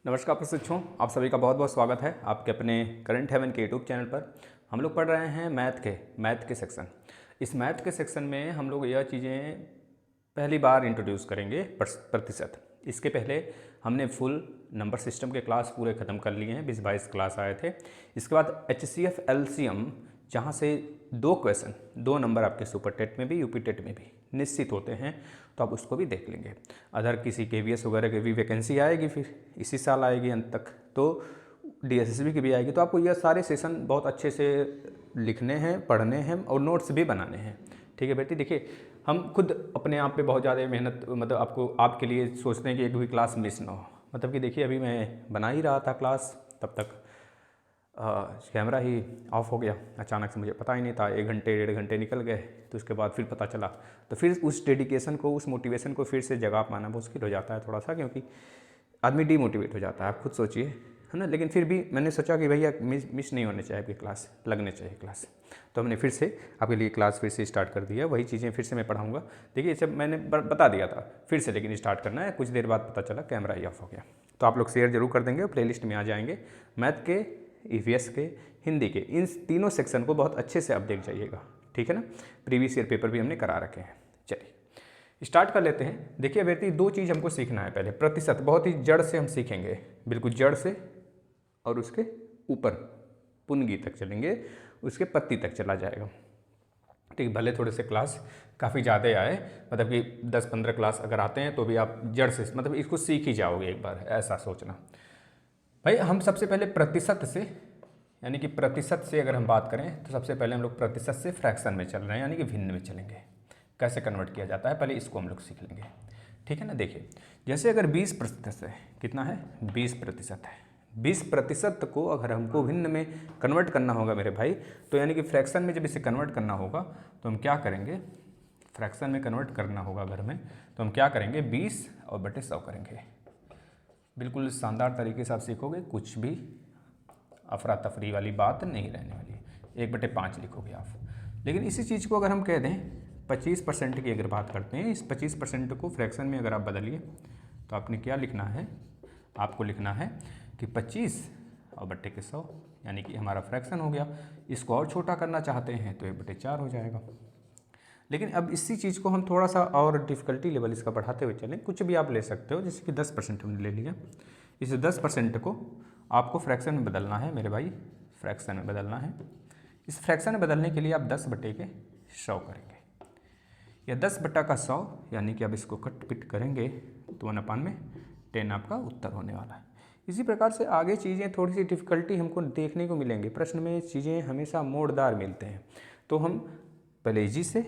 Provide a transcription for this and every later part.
नमस्कार प्रशिक्षुओं, आप सभी का बहुत बहुत स्वागत है आपके अपने करंट हेवन के यूट्यूब चैनल पर। हम लोग पढ़ रहे हैं मैथ के सेक्शन। इस मैथ के सेक्शन में हम लोग यह चीज़ें पहली बार इंट्रोड्यूस करेंगे प्रतिशत। इसके पहले हमने फुल नंबर सिस्टम के क्लास पूरे ख़त्म कर लिए हैं, 20-22 क्लास आए थे। इसके बाद HCF LCM, जहाँ से 2 क्वेश्चन 2 नंबर आपके सुपर टेट में भी यूपी टेट में भी निश्चित होते हैं, तो आप उसको भी देख लेंगे। अदर किसी KVS वगैरह की भी वैकेंसी आएगी, फिर इसी साल आएगी अंत तक, तो DSSB की भी आएगी। तो आपको यह सारे सेशन बहुत अच्छे से लिखने हैं, पढ़ने हैं और नोट्स भी बनाने हैं। ठीक है बेटी, देखिए हम खुद अपने आप पे बहुत ज़्यादा मेहनत मतलब आपके लिए सोचते हैं कि एक भी क्लास मिस ना हो। मतलब कि देखिए अभी मैं बना ही रहा था क्लास, तब तक कैमरा ही ऑफ हो गया अचानक से, मुझे पता ही नहीं था। 1 घंटे 1.5 घंटे निकल गए, तो उसके बाद फिर पता चला। तो फिर उस डेडिकेशन को, उस मोटिवेशन को फिर से जगा पाना मुश्किल हो जाता है थोड़ा सा, क्योंकि आदमी डीमोटिवेट हो जाता है। आप खुद सोचिए, है ना। लेकिन फिर भी मैंने सोचा कि भैया मिस नहीं होने चाहिए, आपकी क्लास लगने चाहिए क्लास। तो हमने फिर से आपके लिए क्लास फिर से स्टार्ट कर दिया। वही चीज़ें फिर से मैं पढ़ाऊँगा। देखिए जब मैंने बता दिया था फिर से, लेकिन स्टार्ट करना है। कुछ देर बाद पता चला कैमरा ही ऑफ हो गया। तो आप लोग शेयर जरूर कर देंगे, प्लेलिस्ट में आ जाएंगे। मैथ के, EVS के, हिंदी के, इन तीनों सेक्शन को बहुत अच्छे से आप देख जाइएगा, ठीक है ना। प्रीवियस ईयर पेपर भी हमने करा रखे हैं। चलिए स्टार्ट कर लेते हैं। देखिए अभ्यर्थी, 2 चीज़ हमको सीखना है। पहले प्रतिशत, बहुत ही जड़ से हम सीखेंगे, बिल्कुल जड़ से, और उसके ऊपर पुनगी तक चलेंगे, उसके पत्ती तक चला जाएगा। ठीक, भले थोड़े से क्लास काफ़ी ज़्यादा आए, मतलब कि 10-15 क्लास अगर आते हैं तो भी आप जड़ से मतलब इसको सीख ही जाओगे एक बार, ऐसा सोचना। भाई हम सबसे पहले प्रतिशत से, यानी कि प्रतिशत से अगर हम बात करें तो सबसे पहले हम लोग प्रतिशत से फ्रैक्शन में चल रहे हैं, यानी कि भिन्न में चलेंगे। कैसे कन्वर्ट किया जाता है पहले इसको हम लोग सीख लेंगे, ठीक है ना। देखिए जैसे अगर 20% है, कितना है 20% है। 20% को अगर हमको भिन्न में कन्वर्ट करना होगा मेरे भाई, तो यानी कि फ्रैक्शन में जब इसे कन्वर्ट करना होगा तो हम क्या करेंगे, फ्रैक्शन में कन्वर्ट करना होगा अगर हमें, तो हम क्या करेंगे 20 और बटे 100 करेंगे। बिल्कुल शानदार तरीके से आप सीखोगे, कुछ भी अफरा तफरी वाली बात नहीं रहने वाली। 1/5 लिखोगे आप। लेकिन इसी चीज़ को अगर हम कह दें 25% की अगर बात करते हैं, इस 25% को फ्रैक्शन में अगर आप बदलिए तो आपने क्या लिखना है, आपको लिखना है कि 25 और बटे के 100, यानी कि हमारा फ्रैक्शन हो गया। इसको और छोटा करना चाहते हैं तो 1/4 हो जाएगा। लेकिन अब इसी चीज़ को हम थोड़ा सा और डिफ़िकल्टी लेवल इसका बढ़ाते हुए चलें। कुछ भी आप ले सकते हो, जैसे कि 10% हमने ले लिया। इस 10% को आपको फ्रैक्शन में बदलना है मेरे भाई, फ्रैक्शन में बदलना है। इस फ्रैक्शन में बदलने के लिए आप 10/100 करेंगे, या 10/100, यानी कि अब इसको कट पिट करेंगे तो 1/10 आपका उत्तर होने वाला है। इसी प्रकार से आगे चीज़ें थोड़ी सी डिफ़िकल्टी हमको देखने को मिलेंगे। प्रश्न में चीज़ें हमेशा मोड़दार मिलते हैं, तो हम पहले इजी से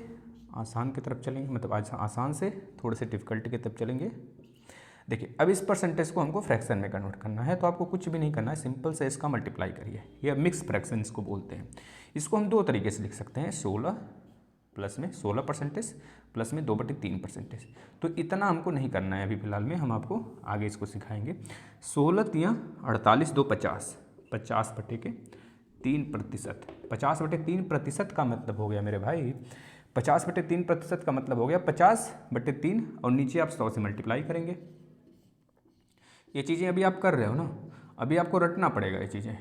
आसान की तरफ चलेंगे, मतलब आसान से थोड़े से डिफ़िकल्टी की तरफ चलेंगे। देखिए अब इस परसेंटेज को हमको फ्रैक्शन में कन्वर्ट करना है, तो आपको कुछ भी नहीं करना है, सिंपल से इसका मल्टीप्लाई करिए। यह मिक्स फ्रैक्शन इसको बोलते हैं। इसको हम 2 तरीके से लिख सकते हैं, 16 प्लस में 16% प्लस में 2/3%। तो इतना हमको नहीं करना है अभी फ़िलहाल में, हम आपको आगे इसको सिखाएंगे। 16 × 48 = 50, 50/3%। 50/3% का मतलब हो गया मेरे भाई, 50/3% का मतलब हो गया 50/3, और नीचे आप 100 से मल्टीप्लाई करेंगे। ये चीज़ें अभी आप कर रहे हो ना, अभी आपको रटना पड़ेगा। ये चीज़ें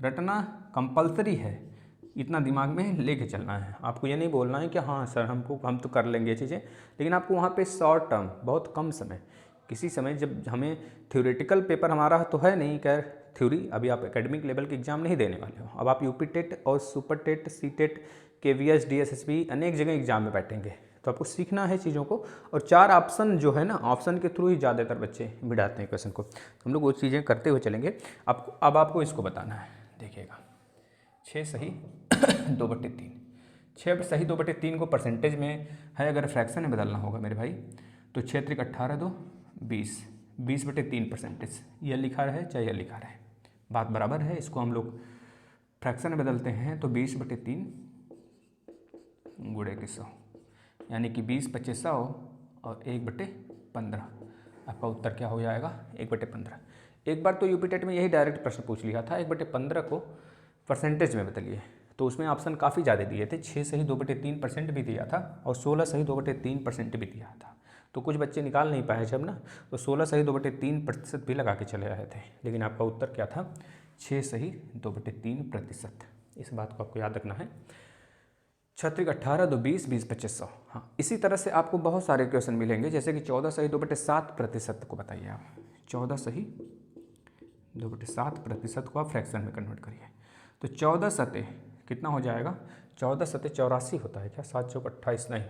रटना कंपलसरी है, इतना दिमाग में लेके चलना है। आपको ये नहीं बोलना है कि हाँ सर हम तो कर लेंगे ये चीज़ें, लेकिन आपको वहाँ पे शॉर्ट टर्म, बहुत कम समय, किसी समय जब हमें थ्योरेटिकल पेपर हमारा तो है नहीं, खैर थ्योरी, अभी आप एकेडमिक लेवल के एग्जाम नहीं देने वाले हो। अब आप यूपी टेट और super TET, CTET, KVS, DSSB अनेक जगह एग्जाम में बैठेंगे, तो आपको सीखना है चीज़ों को। और 4 ऑप्शन जो है ना, ऑप्शन के थ्रू ही ज़्यादातर बच्चे बिठाते हैं क्वेश्चन को, तो हम लोग वो चीज़ें करते हुए चलेंगे। अब आपको इसको बताना है। देखिएगा 6 सही 2/3, 6 सही 2/3 को परसेंटेज में है, अगर फ्रैक्शन में बदलना होगा मेरे भाई, तो 6 × 18 = 20, 20/3%। यह लिखा रहे चाहे यह लिखा रहे, बात बराबर है। इसको हम लोग फ्रैक्शन में बदलते हैं तो 20/3 × 100, यानी कि 20/100 और 1/15। आपका उत्तर क्या हो जाएगा 1/15। एक बार तो यूपी टेट में यही डायरेक्ट प्रश्न पूछ लिया था, 1/15 को परसेंटेज में बदलिए, तो उसमें ऑप्शन काफ़ी ज़्यादा दिए थे। 6 सही 2/3% भी दिया था, और 16 सही 2/3% भी दिया था। तो कुछ बच्चे निकाल नहीं पाए जब ना, तो 16 सही 2/3% भी लगा के चले आए थे, लेकिन आपका उत्तर क्या था? 6 सही 2/3%। इस बात को आपको याद रखना है। 6 18 2 20 20 25 100। हाँ, इसी तरह से आपको बहुत सारे क्वेश्चन मिलेंगे, जैसे कि 14 सही 2/7% को बताइए आप। 14 सही 2/7% को आप फ्रैक्शन में कन्वर्ट करिए, तो 14 सतह कितना हो जाएगा? 14 सतह 84 होता है क्या? 7 चौक 28 नहीं,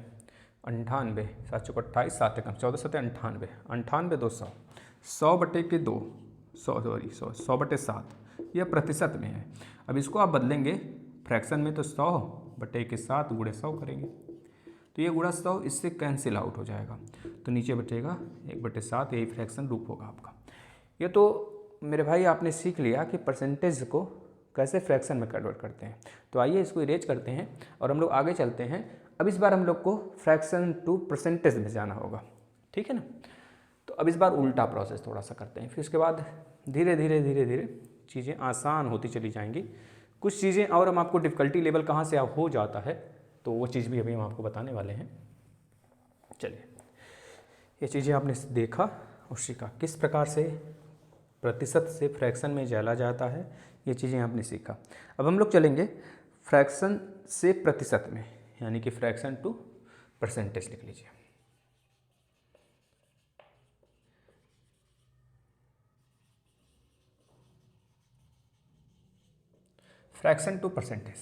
98, 7 चौक 28, 7 कम, 14 सतह 98, 98 2 100, 100/2, 100/7, यह प्रतिशत में है। अब इसको आप बदलेंगे फ्रैक्शन में, तो 100/7 गुणे 100 करेंगे, तो ये गुणा 100 इससे कैंसिल आउट हो जाएगा, तो नीचे बचेगा 1/7, यही फ्रैक्शन रूप होगा आपका। ये तो मेरे भाई आपने सीख लिया कि परसेंटेज को कैसे फ्रैक्शन में कन्वर्ट करते हैं। तो आइए इसको इरेज करते हैं और हम लोग आगे चलते हैं। अब इस बार हम लोग को फ्रैक्शन टू परसेंटेज में जाना होगा, ठीक है ना। तो अब इस बार उल्टा प्रोसेस थोड़ा सा करते हैं, फिर उसके बाद धीरे धीरे धीरे धीरे चीज़ें आसान होती चली जाएंगी। कुछ चीज़ें और हम आपको डिफ़िकल्टी लेवल कहाँ से हो जाता है, तो वो चीज़ भी अभी हम आपको बताने वाले हैं। चलिए, ये चीज़ें आपने देखा और सीखा किस प्रकार से प्रतिशत से फ्रैक्शन में डाला जाता है, ये चीज़ें आपने सीखा। अब हम लोग चलेंगे फ्रैक्शन से प्रतिशत में, यानी कि फ्रैक्शन टू परसेंटेज लिख लीजिए। Fraction to percentage.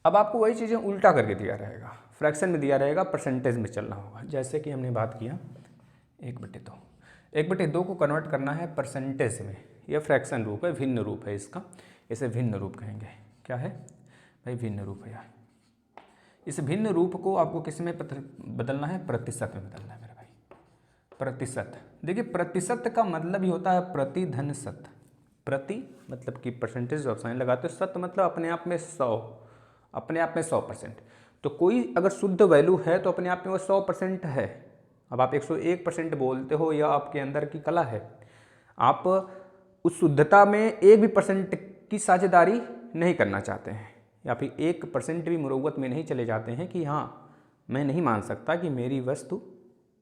अब आपको वही चीज़ें उल्टा करके दिया रहेगा, फ्रैक्शन में दिया रहेगा, परसेंटेज में चलना होगा। जैसे कि हमने बात किया 1/2, 1/2 को कन्वर्ट करना है परसेंटेज में। यह फ्रैक्शन रूप है, भिन्न रूप है इसका, इसे भिन्न रूप कहेंगे। क्या है भाई? भिन्न रूप है। इस भिन्न रूप को आपको किस में बदलना है? प्रतिशत में बदलना है मेरे भाई। प्रतिशत, देखिए प्रतिशत का मतलब ही होता है प्रति धन शत। प्रति मतलब कि परसेंटेज आप साइन लगाते हो, शत मतलब अपने आप में 100, अपने आप में 100%। तो कोई अगर शुद्ध वैल्यू है तो अपने आप में वो 100% है। अब आप 101% बोलते हो, यह आपके अंदर की कला है। आप उस शुद्धता में 1% की साझेदारी नहीं करना चाहते हैं, या फिर 1% भी मुरव्वत में नहीं चले जाते हैं कि हाँ मैं नहीं मान सकता कि मेरी वस्तु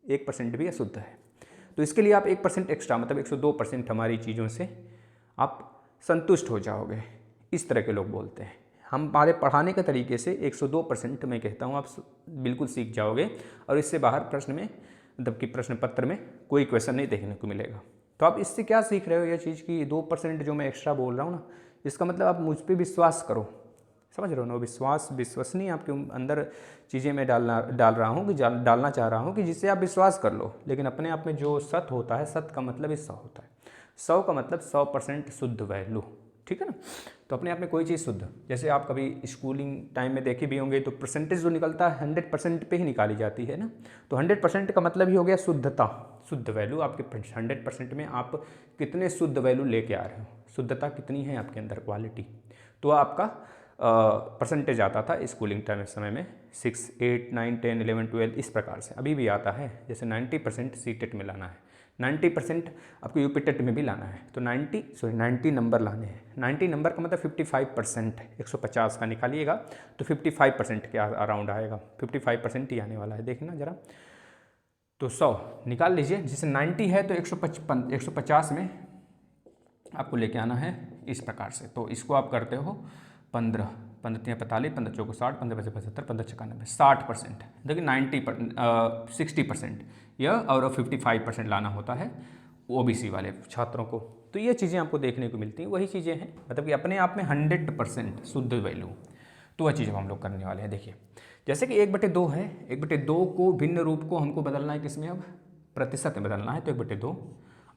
1% भी अशुद्ध है। तो इसके लिए आप 1% एक्स्ट्रा, मतलब 102% हमारी चीज़ों से आप संतुष्ट हो जाओगे, इस तरह के लोग बोलते हैं। हमारे पढ़ाने के तरीके से 102% मैं कहता हूँ आप बिल्कुल सीख जाओगे, और इससे बाहर प्रश्न में, मतलब कि प्रश्न पत्र में कोई क्वेश्चन नहीं देखने को मिलेगा। तो आप इससे क्या सीख रहे हो? यह चीज़ कि 2% जो मैं एक्स्ट्रा बोल रहा हूँ ना, इसका मतलब आप मुझ पर विश्वास करो। समझ रहे हो ना? विश्वास, विश्वसनीय आपके अंदर चीज़ें मैं डाल रहा हूँ, कि डालना चाह रहा हूँ कि जिससे आप विश्वास कर लो। लेकिन अपने आप में जो सत होता है, सत का मतलब ही 100 होता है। 100 का मतलब 100% शुद्ध वैल्यू, ठीक है ना। तो अपने आप में कोई चीज़ शुद्ध, जैसे आप कभी स्कूलिंग टाइम में देखे भी होंगे, तो परसेंटेज जो निकलता है 100% पे ही निकाली जाती है ना। तो 100% का मतलब ही हो गया शुद्धता, शुद्ध वैल्यू। आपके 100% में आप कितने शुद्ध वैल्यू लेके आ रहे हो, शुद्धता कितनी है आपके अंदर, क्वालिटी। तो आपका परसेंटेज आता था स्कूलिंग टाइम समय में 6, 8, 9, 10, 11, 12 इस प्रकार से। अभी भी आता है, जैसे 90% सीटेट में लाना है, 90% आपको यूपीटेट में भी लाना है, तो 90 नंबर लाने हैं। 90 नंबर का मतलब 55%, 150 का निकालिएगा तो 55% के अराउंड आएगा, 55% ही आने वाला है, देखना ज़रा। तो 100 निकाल लीजिए, जैसे 90 है तो 150 में आपको लेके आना है इस प्रकार से। तो इसको आप करते हो 15, 15 3 45, 15 4 60, 15 5 75, 15 6 90, 60%। देखिए 60% यह, और 55% लाना होता है ओबीसी वाले छात्रों को। तो ये चीज़ें आपको देखने को मिलती हैं, वही चीज़ें हैं, मतलब कि अपने आप में 100% शुद्ध वैल्यू। तो वह चीज़ हम लोग करने वाले हैं। देखिए जैसे कि 1/2 है, 1/2 को भिन्न रूप को हमको बदलना है किसमें? अब प्रतिशत में बदलना है, तो 1/2।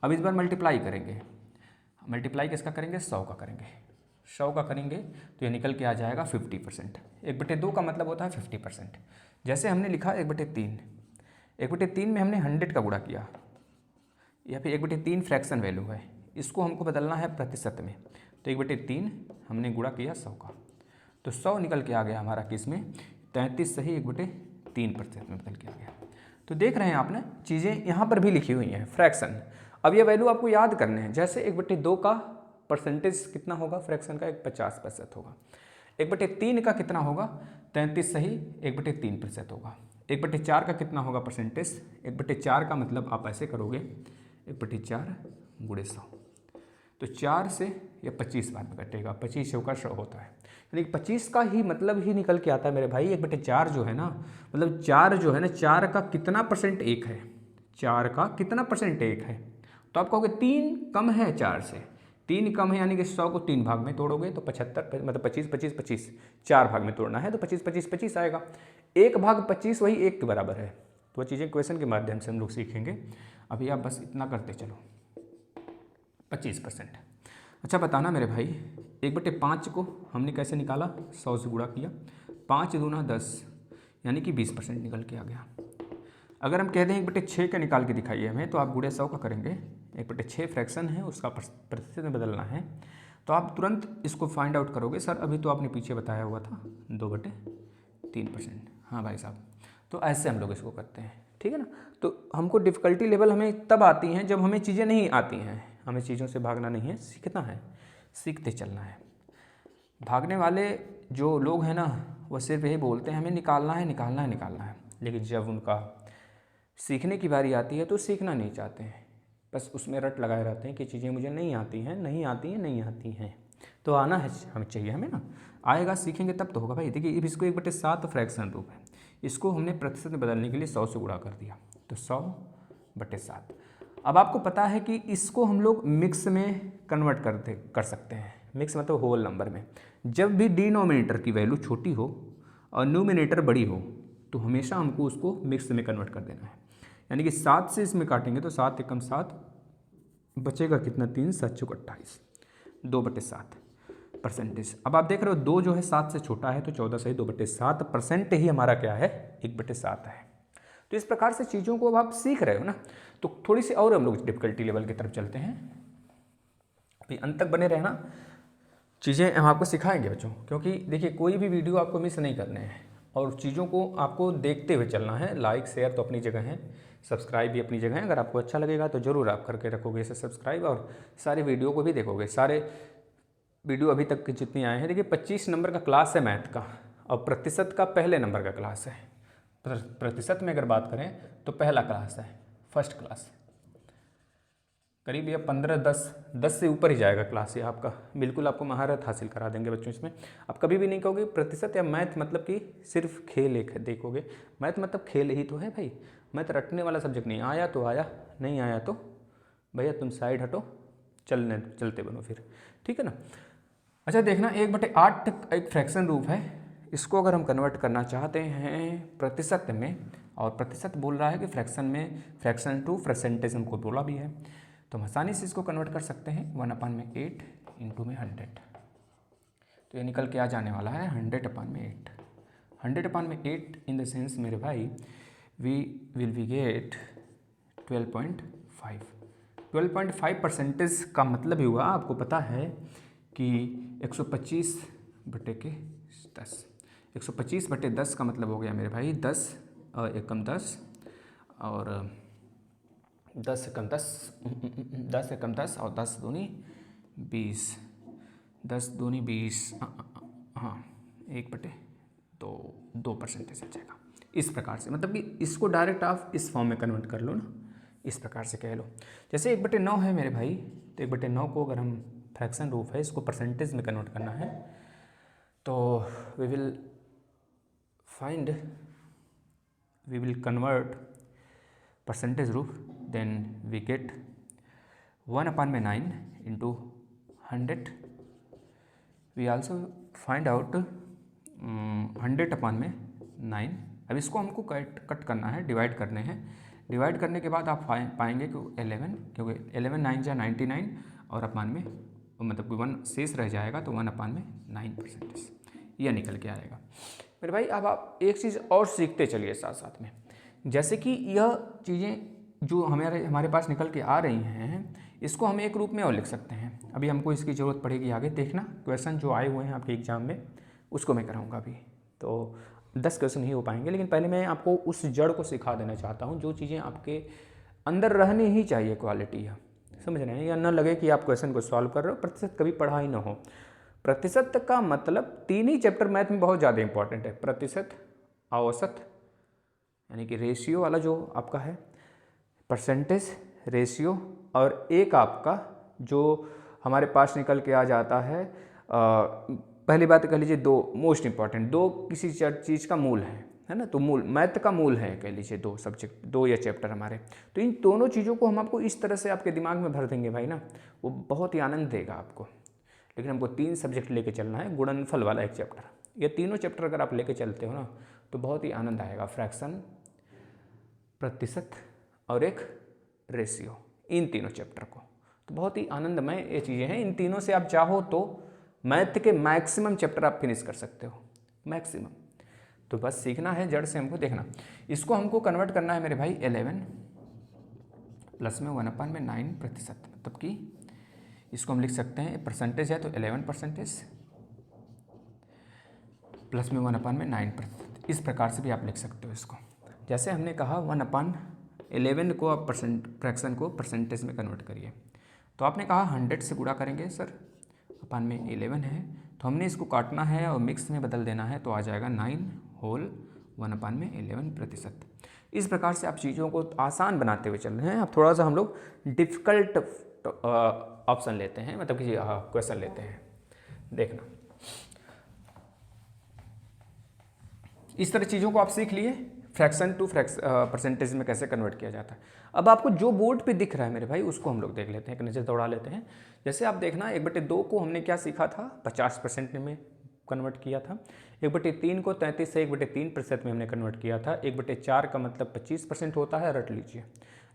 अब इस बार मल्टीप्लाई करेंगे, मल्टीप्लाई किसका करेंगे? 100 का करेंगे। 100 का करेंगे तो ये निकल के आ जाएगा 50%। 1/2 का मतलब होता है 50%। जैसे हमने लिखा 1/3, 1/3 में हमने 100 का गुणा किया, या फिर 1/3 फ्रैक्शन वैल्यू है, इसको हमको बदलना है प्रतिशत में। तो 1/3 हमने गुणा किया 100 का, तो 100 निकल के आ गया हमारा किस में? 33 सही 1/3% में बदल के आ गया। तो देख रहे हैं आपने, चीज़ें यहाँ पर भी लिखी हुई हैं, फ्रैक्शन। अब ये वैल्यू आपको याद करने हैं। जैसे 1/2 का परसेंटेज कितना होगा फ्रैक्शन का? 50% होगा। 1/3 का कितना होगा? 33 सही 1/3% होगा। 1/4 का कितना होगा परसेंटेज? 1/4 का मतलब आप ऐसे करोगे 1/4 गुणे 100, तो 4 से या 25 बाद में कटेगा, 25 चौका 100 होता है, यानी कि 25 का ही मतलब ही निकल के आता है मेरे भाई। 1/4 जो है ना, मतलब 4 जो है ना, 4 का कितना परसेंट 1 है, 4 का कितना परसेंट 1 है, तो आप कहोगे 3 कम है 4 से, 3 कम है, यानी कि 100 को 3 भाग में तोड़ोगे तो 75, मतलब 25 25 25, 4 भाग में तोड़ना है तो 25 25 25 आएगा। 1/25 वही 1 के बराबर है। तो वह चीज़ें क्वेश्चन के माध्यम से हम लोग सीखेंगे, अभी आप बस इतना करते चलो। 25%। अच्छा बताना मेरे भाई, 1/5 को हमने कैसे निकाला? 100 से गुणा किया, 5 दूना 10, यानी कि 20% निकल के आ गया। अगर हम कह दें 1/6 का निकाल के दिखाइए हमें, तो आप गुणे 100 का करेंगे, 1/6 फ्रैक्शन है, उसका प्रतिशत में बदलना है, तो आप तुरंत इसको फाइंड आउट करोगे। सर अभी तो आपने पीछे बताया हुआ था 2/3%। हाँ भाई साहब, तो ऐसे हम लोग इसको करते हैं, ठीक है ना। तो हमको डिफ़िकल्टी लेवल हमें तब आती हैं जब हमें चीज़ें नहीं आती हैं। हमें चीज़ों से भागना नहीं है, सीखना है, सीखते चलना है। भागने वाले जो लोग हैं ना, वो सिर्फ यही बोलते हैं हमें निकालना है निकालना है निकालना है, लेकिन जब उनका सीखने की बारी आती है तो सीखना नहीं चाहते हैं, बस उसमें रट लगाए रहते हैं कि चीज़ें मुझे नहीं आती हैं नहीं आती हैं नहीं आती हैं। तो आना है हमें चाहिए, हमें ना आएगा, सीखेंगे तब तो होगा भाई। देखिए इसको 1/7 फ्रैक्शन रूप है, इसको हमने प्रतिशत में बदलने के लिए 100 से गुणा कर दिया, तो 100/7। अब आपको पता है कि इसको हम लोग मिक्स में कन्वर्ट कर सकते हैं। मिक्स मतलब होल नंबर में, जब भी डिनोमिनेटर की वैल्यू छोटी हो और न्यूमिनेटर बड़ी हो तो हमेशा हमको उसको मिक्स में कन्वर्ट कर देना है। यानी कि 7 से इसमें काटेंगे तो 7 एकम 7, बचेगा कितना 3 7 चौक 28, 2/7 परसेंटेज। अब आप देख रहे हो 2 जो है 7 से छोटा है, तो 14 से 2/7% ही हमारा क्या है 1/7 है। तो इस प्रकार से चीज़ों को अब आप सीख रहे हो ना, तो थोड़ी सी और हम लोग डिफिकल्टी लेवल की तरफ चलते हैं। अभी अंत तक बने रहना, चीज़ें हम आपको सिखाएंगे बच्चों, क्योंकि देखिए कोई भी वीडियो आपको मिस नहीं करने हैं और चीज़ों को आपको देखते हुए चलना है। लाइक शेयर तो अपनी जगह है, सब्सक्राइब भी अपनी जगह है। अगर आपको अच्छा लगेगा तो ज़रूर आप करके रखोगे इसे सब्सक्राइब, और सारे वीडियो को भी देखोगे। सारे वीडियो अभी तक के जितनी आए हैं, देखिए 25 नंबर का क्लास है मैथ का, और प्रतिशत का पहले नंबर का क्लास है। प्रतिशत में अगर बात करें तो पहला क्लास है, फर्स्ट क्लास। करीब यह 15-10 से ऊपर ही जाएगा क्लास ये आपका। बिल्कुल आपको महारत हासिल करा देंगे बच्चों इसमें। आप कभी भी नहीं कहोगे प्रतिशत या मैथ मतलब कि सिर्फ खेल एक देखोगे। मैथ मतलब खेल ही तो है भाई, मैथ रटने वाला सब्जेक्ट नहीं। आया तो आया, नहीं आया तो भैया तुम साइड हटो, चलते बनो फिर, ठीक है ना। अच्छा देखना, 1/8 एक फ्रैक्शन रूप है, इसको अगर हम कन्वर्ट करना चाहते हैं प्रतिशत में, और प्रतिशत बोल रहा है कि फ्रैक्शन में, फ्रैक्शन टू परसेंटेज हमको बोला भी है, तो हम आसानी से इसको कन्वर्ट कर सकते हैं 1/8 इंटू में 100। तो ये निकल के आ जाने वाला है 100/8। 100/8 इन द सेंस मेरे भाई वी विल वी गेट 12.5। 12.5% का मतलब ही हुआ, आपको पता है कि 125/10, 125/10 का मतलब हो गया मेरे भाई 10 एकम 10, और 10 एकम 10, 10 एकम 10 और 10 दूनी 20, 10 दूनी 20, हाँ 1/2% आ जाएगा। इस प्रकार से, मतलब कि इसको डायरेक्ट आप इस फॉर्म में कन्वर्ट कर लो ना, इस प्रकार से कह लो। जैसे 1/9 है मेरे भाई, तो 1/9 को अगर हम फ्रैक्शन रूप है, इसको परसेंटेज में कन्वर्ट करना है, तो वी विल कन्वर्ट परसेंटेज रूप, then we get 1/9 into 100। We also find out 100/9। अब इसको हमको कट करना है, डिवाइड करने हैं। डिवाइड करने के बाद आप पाएंगे कि 11, क्योंकि 11 9 जा 99, और अपान में मतलब कि 1 शेष रह जाएगा, तो 1/9%, यह निकल के आएगा मेरे भाई। अब आप एक चीज़ और सीखते चलिए साथ साथ में, जैसे कि यह चीज़ें जो हमारे पास निकल के आ रही हैं, इसको हम एक रूप में और लिख सकते हैं। अभी हमको इसकी ज़रूरत पड़ेगी आगे, देखना क्वेश्चन जो आए हुए हैं आपके एग्जाम में उसको मैं कराऊंगा अभी। तो 10 क्वेश्चन ही हो पाएंगे, लेकिन पहले मैं आपको उस जड़ को सिखा देना चाहता हूँ जो चीज़ें आपके अंदर रहनी ही चाहिए, क्वालिटी है, समझ रहे हैं, या ना लगे कि आप क्वेश्चन को सॉल्व कर रहे हो, प्रतिशत कभी पढ़ा ही ना हो। प्रतिशत का मतलब 3 ही चैप्टर मैथ में बहुत ज़्यादा इंपॉर्टेंट है, प्रतिशत, औसत, यानी कि रेशियो वाला जो आपका है परसेंटेज रेशियो, और एक आपका जो हमारे पास निकल के आ जाता है पहली बात कह लीजिए दो मोस्ट इंपॉर्टेंट, दो किसी चीज़ का मूल है ना, तो मूल मैथ का मूल है कह लीजिए, दो सब्जेक्ट, दो या चैप्टर हमारे। तो इन दोनों चीज़ों को हम आपको इस तरह से आपके दिमाग में भर देंगे भाई ना, वो बहुत ही आनंद देगा आपको। लेकिन हमको 3 सब्जेक्ट लेके चलना है, गुणनफल वाला एक चैप्टर, ये तीनों चैप्टर अगर आप लेके चलते हो ना तो बहुत ही आनंद आएगा। फ्रैक्शन, प्रतिशत और एक रेशियो, इन तीनों चैप्टर को तो बहुत ही आनंदमय ये चीज़ें हैं। इन तीनों से आप चाहो तो मैथ के मैक्सिमम चैप्टर आप फिनिश कर सकते हो, मैक्सिमम। तो बस सीखना है, जड़ से हमको देखना। इसको हमको कन्वर्ट करना है मेरे भाई 11 प्लस में 1/9%, मतलब कि इसको हम लिख सकते हैं, परसेंटेज है तो 11% प्लस में 1/9%, इस प्रकार से भी आप लिख सकते हो इसको। जैसे हमने कहा 1/11 को आप फ्रैक्शन को परसेंटेज में कन्वर्ट करिए, तो आपने कहा 100 से गुणा करेंगे सर, अपान में 11 है, तो हमने इसको काटना है और मिक्स में बदल देना है, तो आ जाएगा 9 होल 1/11%। इस प्रकार से आप चीज़ों को आसान बनाते हुए चल रहे हैं। अब थोड़ा सा हम लोग डिफ़िकल्ट ऑप्शन लेते हैं, मतलब कि क्वेश्चन लेते हैं, देखना। इस तरह चीज़ों को आप सीख लिए, फ्रैक्शन टू परसेंटेज में कैसे कन्वर्ट किया जाता है। अब आपको जो बोर्ड पे दिख रहा है मेरे भाई उसको हम लोग देख लेते हैं, एक नज़र दौड़ा लेते हैं। जैसे आप देखना 1/2 को हमने क्या सीखा था, 50% में कन्वर्ट किया था। 1/3 को 33 से 1/3% में हमने कन्वर्ट किया था। 1/4 का मतलब 25% होता है, रट लीजिए।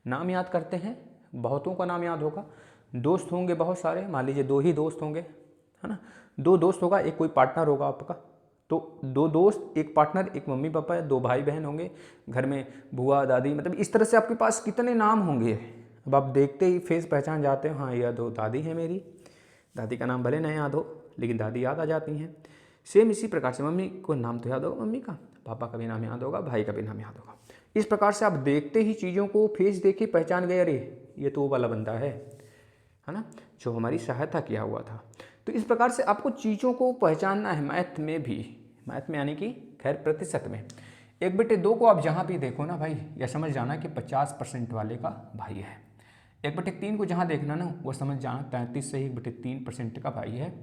नाम याद करते हैं, बहुतों का नाम याद होगा, दोस्त होंगे बहुत सारे, मान लीजिए 2 ही दोस्त होंगे, है ना, 2 दोस्त होगा, एक कोई पार्टनर होगा आपका, तो 2 दोस्त, एक पार्टनर, एक मम्मी पापा, 2 भाई बहन होंगे, घर में बुआ दादी, मतलब इस तरह से आपके पास कितने नाम होंगे। अब आप देखते ही फेस पहचान जाते हो, हाँ यह 2 दादी है मेरी, दादी का नाम भले न याद हो लेकिन दादी याद आ जाती हैं। सेम इसी प्रकार से मम्मी को नाम तो याद होगा मम्मी का, पापा का भी नाम याद होगा, भाई का भी नाम याद होगा। इस प्रकार से आप देखते ही चीज़ों को फेस देखे पहचान गए, अरे ये तो वो वाला बंदा है ना, जो हमारी सहायता किया हुआ था। तो इस प्रकार से आपको चीज़ों को पहचानना है मैथ में भी, मैथ में यानी कि खैर प्रतिशत में। 1/2 को आप जहाँ भी देखो ना भाई, यह समझ जाना कि 50% वाले का भाई है। 1/3 को जहाँ देखना ना वो समझ जाना 33 से ही 1/3% का भाई है।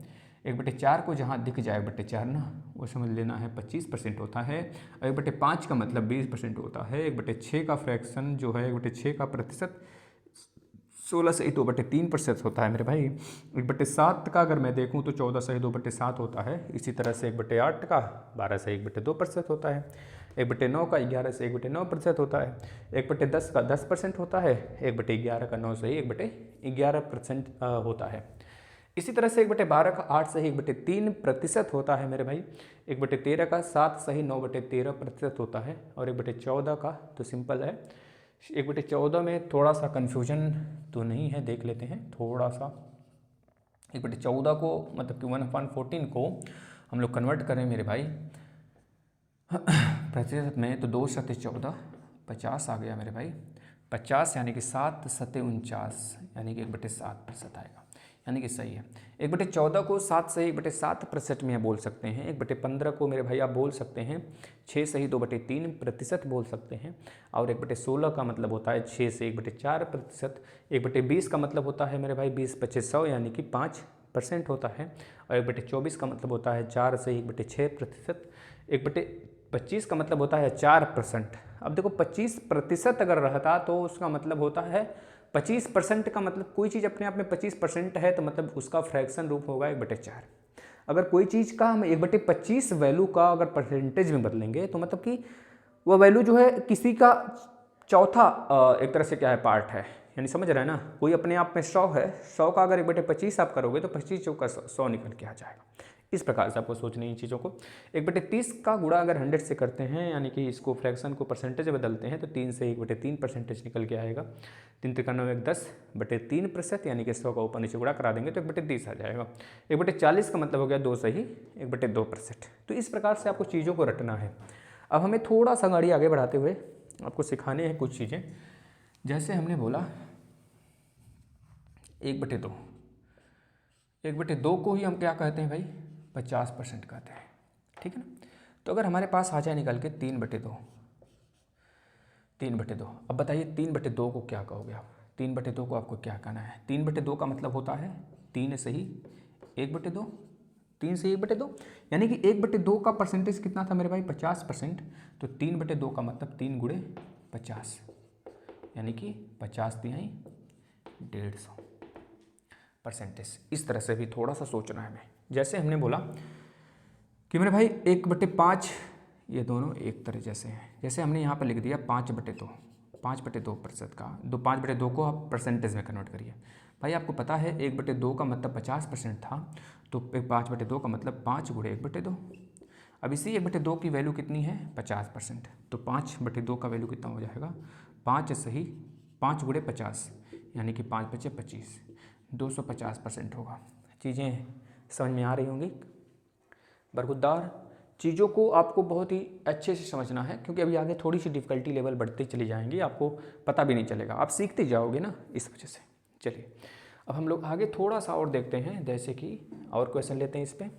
1/4 को जहाँ दिख जाए 1/4 ना, वो समझ लेना है 25% होता है। 1/5 का मतलब 20% होता है। 1/6 का फ्रैक्शन जो है, 1/6 का प्रतिशत 16 से ही 2/3% होता है मेरे भाई। 1/7 का अगर मैं देखूं तो 14 से ही 2/7 होता है। इसी तरह से 1/8 का 12 से 1/2% होता है। 1/9 का 11 से 1/9% होता है। 1/10 का 10% होता है। 1/11 का 9 से ही 1/11% होता है। इसी तरह से 1/12 का 8 से ही 1/3% होता है मेरे भाई। 1/13 का 7 से ही 9/13% होता है। और 1/14 का तो सिंपल है, 1/14 में थोड़ा सा कन्फ्यूजन तो नहीं है, देख लेते हैं थोड़ा सा। 1/14 को मतलब कि 1/14 को हम लोग कन्वर्ट करें मेरे भाई प्रतिशत में, तो 2 सत्ते 14, 50 आ गया मेरे भाई। 50 यानी कि 7 सत्ते 49, यानी कि 1/7% आएगा, यानी कि सही है। 1/14 को 7 से 1/7% में बोल सकते हैं। 1/15 को मेरे भाई आप बोल सकते हैं 6 से ही 2/3% बोल सकते हैं। और 1/16 का मतलब होता है 6 से 1/4%। 1/20 का मतलब होता है मेरे भाई 20/100 यानी कि 5% होता है। और 1/24 का मतलब होता है 4 से 1/6%। 1/25 का मतलब होता है 4%। अब देखो 25% अगर रहता तो उसका मतलब होता है 25% का मतलब कोई चीज़ अपने आप में 25% है तो मतलब उसका फ्रैक्शन रूप होगा 1/4। अगर कोई चीज़ का हम 1/25 वैल्यू का अगर परसेंटेज में बदलेंगे तो मतलब कि वह वैल्यू जो है किसी का चौथा एक तरह से क्या है पार्ट है, यानी समझ रहे हैं ना। कोई अपने आप में 100 है, 100 का अगर 1/25 आप करोगे तो 25 चौका 100 निकल के आ जाएगा। इस प्रकार से आपको सोचनी है चीज़ों को। 1/30 का गुणा अगर 100 से करते हैं, यानी कि इसको फ्रैक्शन को परसेंटेज में बदलते हैं, तो 3 से 1/3% निकल के आएगा। 3 तिरका 1 10/3%, यानी कि 100 का ऊपर नीचे गुणा करा देंगे तो 1/30 आ जाएगा। 1/40 का मतलब हो गया 2 से ही 1/2%। तो इस प्रकार से आपको चीज़ों को रटना है। अब हमें थोड़ा सा गाड़ी आगे बढ़ाते हुए आपको सिखाने हैं कुछ चीज़ें। जैसे हमने बोला 1/2, 1/2 को ही हम क्या कहते हैं भाई, 50% कहते हैं, ठीक है ना। तो अगर हमारे पास आ जाए निकल के 3/2, 3/2। अब बताइए 3/2 को क्या कहोगे आप? 3/2 को आपको क्या कहना है? 3/2 का मतलब होता है 3 सही 1/2, 3 सही 1/2, यानी कि 1/2 का परसेंटेज कितना था मेरे भाई? 50%। तो 3/2 का मतलब 3 गुणे 50, यानी कि 50/150 परसेंटेज। इस तरह से भी थोड़ा सा सोचना है हमें। जैसे हमने बोला कि मेरे भाई 1/5, ये दोनों एक तरह जैसे हैं। जैसे हमने यहाँ पर लिख दिया 5/2, 5/2% का 5/2 को आप परसेंटेज में कन्वर्ट करिए। भाई आपको पता है 1/2 का मतलब 50% था, तो 5/2 का मतलब 5 गुणे 1/2। अब इसी 1/2 की वैल्यू कितनी है? 50%। तो 5/2 का वैल्यू कितना हो जाएगा? 5 सही 5 गुणे 50, यानी कि 5 × 5 = 25, 250% होगा। चीज़ें समझ में आ रही होंगी? बरखुरदार चीज़ों को आपको बहुत ही अच्छे से समझना है, क्योंकि अभी आगे थोड़ी सी डिफ़िकल्टी लेवल बढ़ती चली जाएंगी, आपको पता भी नहीं चलेगा, आप सीखते जाओगे ना, इस वजह से। चलिए अब हम लोग आगे थोड़ा सा और देखते हैं, जैसे कि और क्वेश्चन लेते हैं। इस पर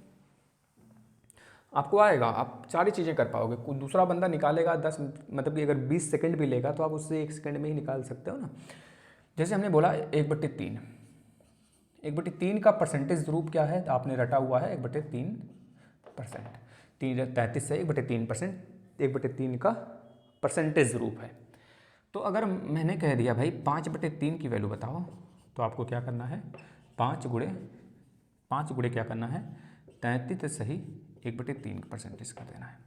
आपको आएगा, आप सारी चीज़ें कर पाओगे। कोई दूसरा बंदा निकालेगा 10, मतलब कि अगर 20 सेकंड भी लेगा तो आप उससे 1 सेकंड में ही निकाल सकते हो ना। जैसे हमने बोला 1/3, 1/3 का परसेंटेज रूप क्या है? आपने रटा हुआ है 1/3%। 33 से 1/3%, 1/3 का परसेंटेज रूप है। तो अगर मैंने कह दिया भाई 5/3 की वैल्यू बताओ, तो आपको क्या करना है? 5 गुणे क्या करना है? 33 सही 1/3 का परसेंटेज कर देना है।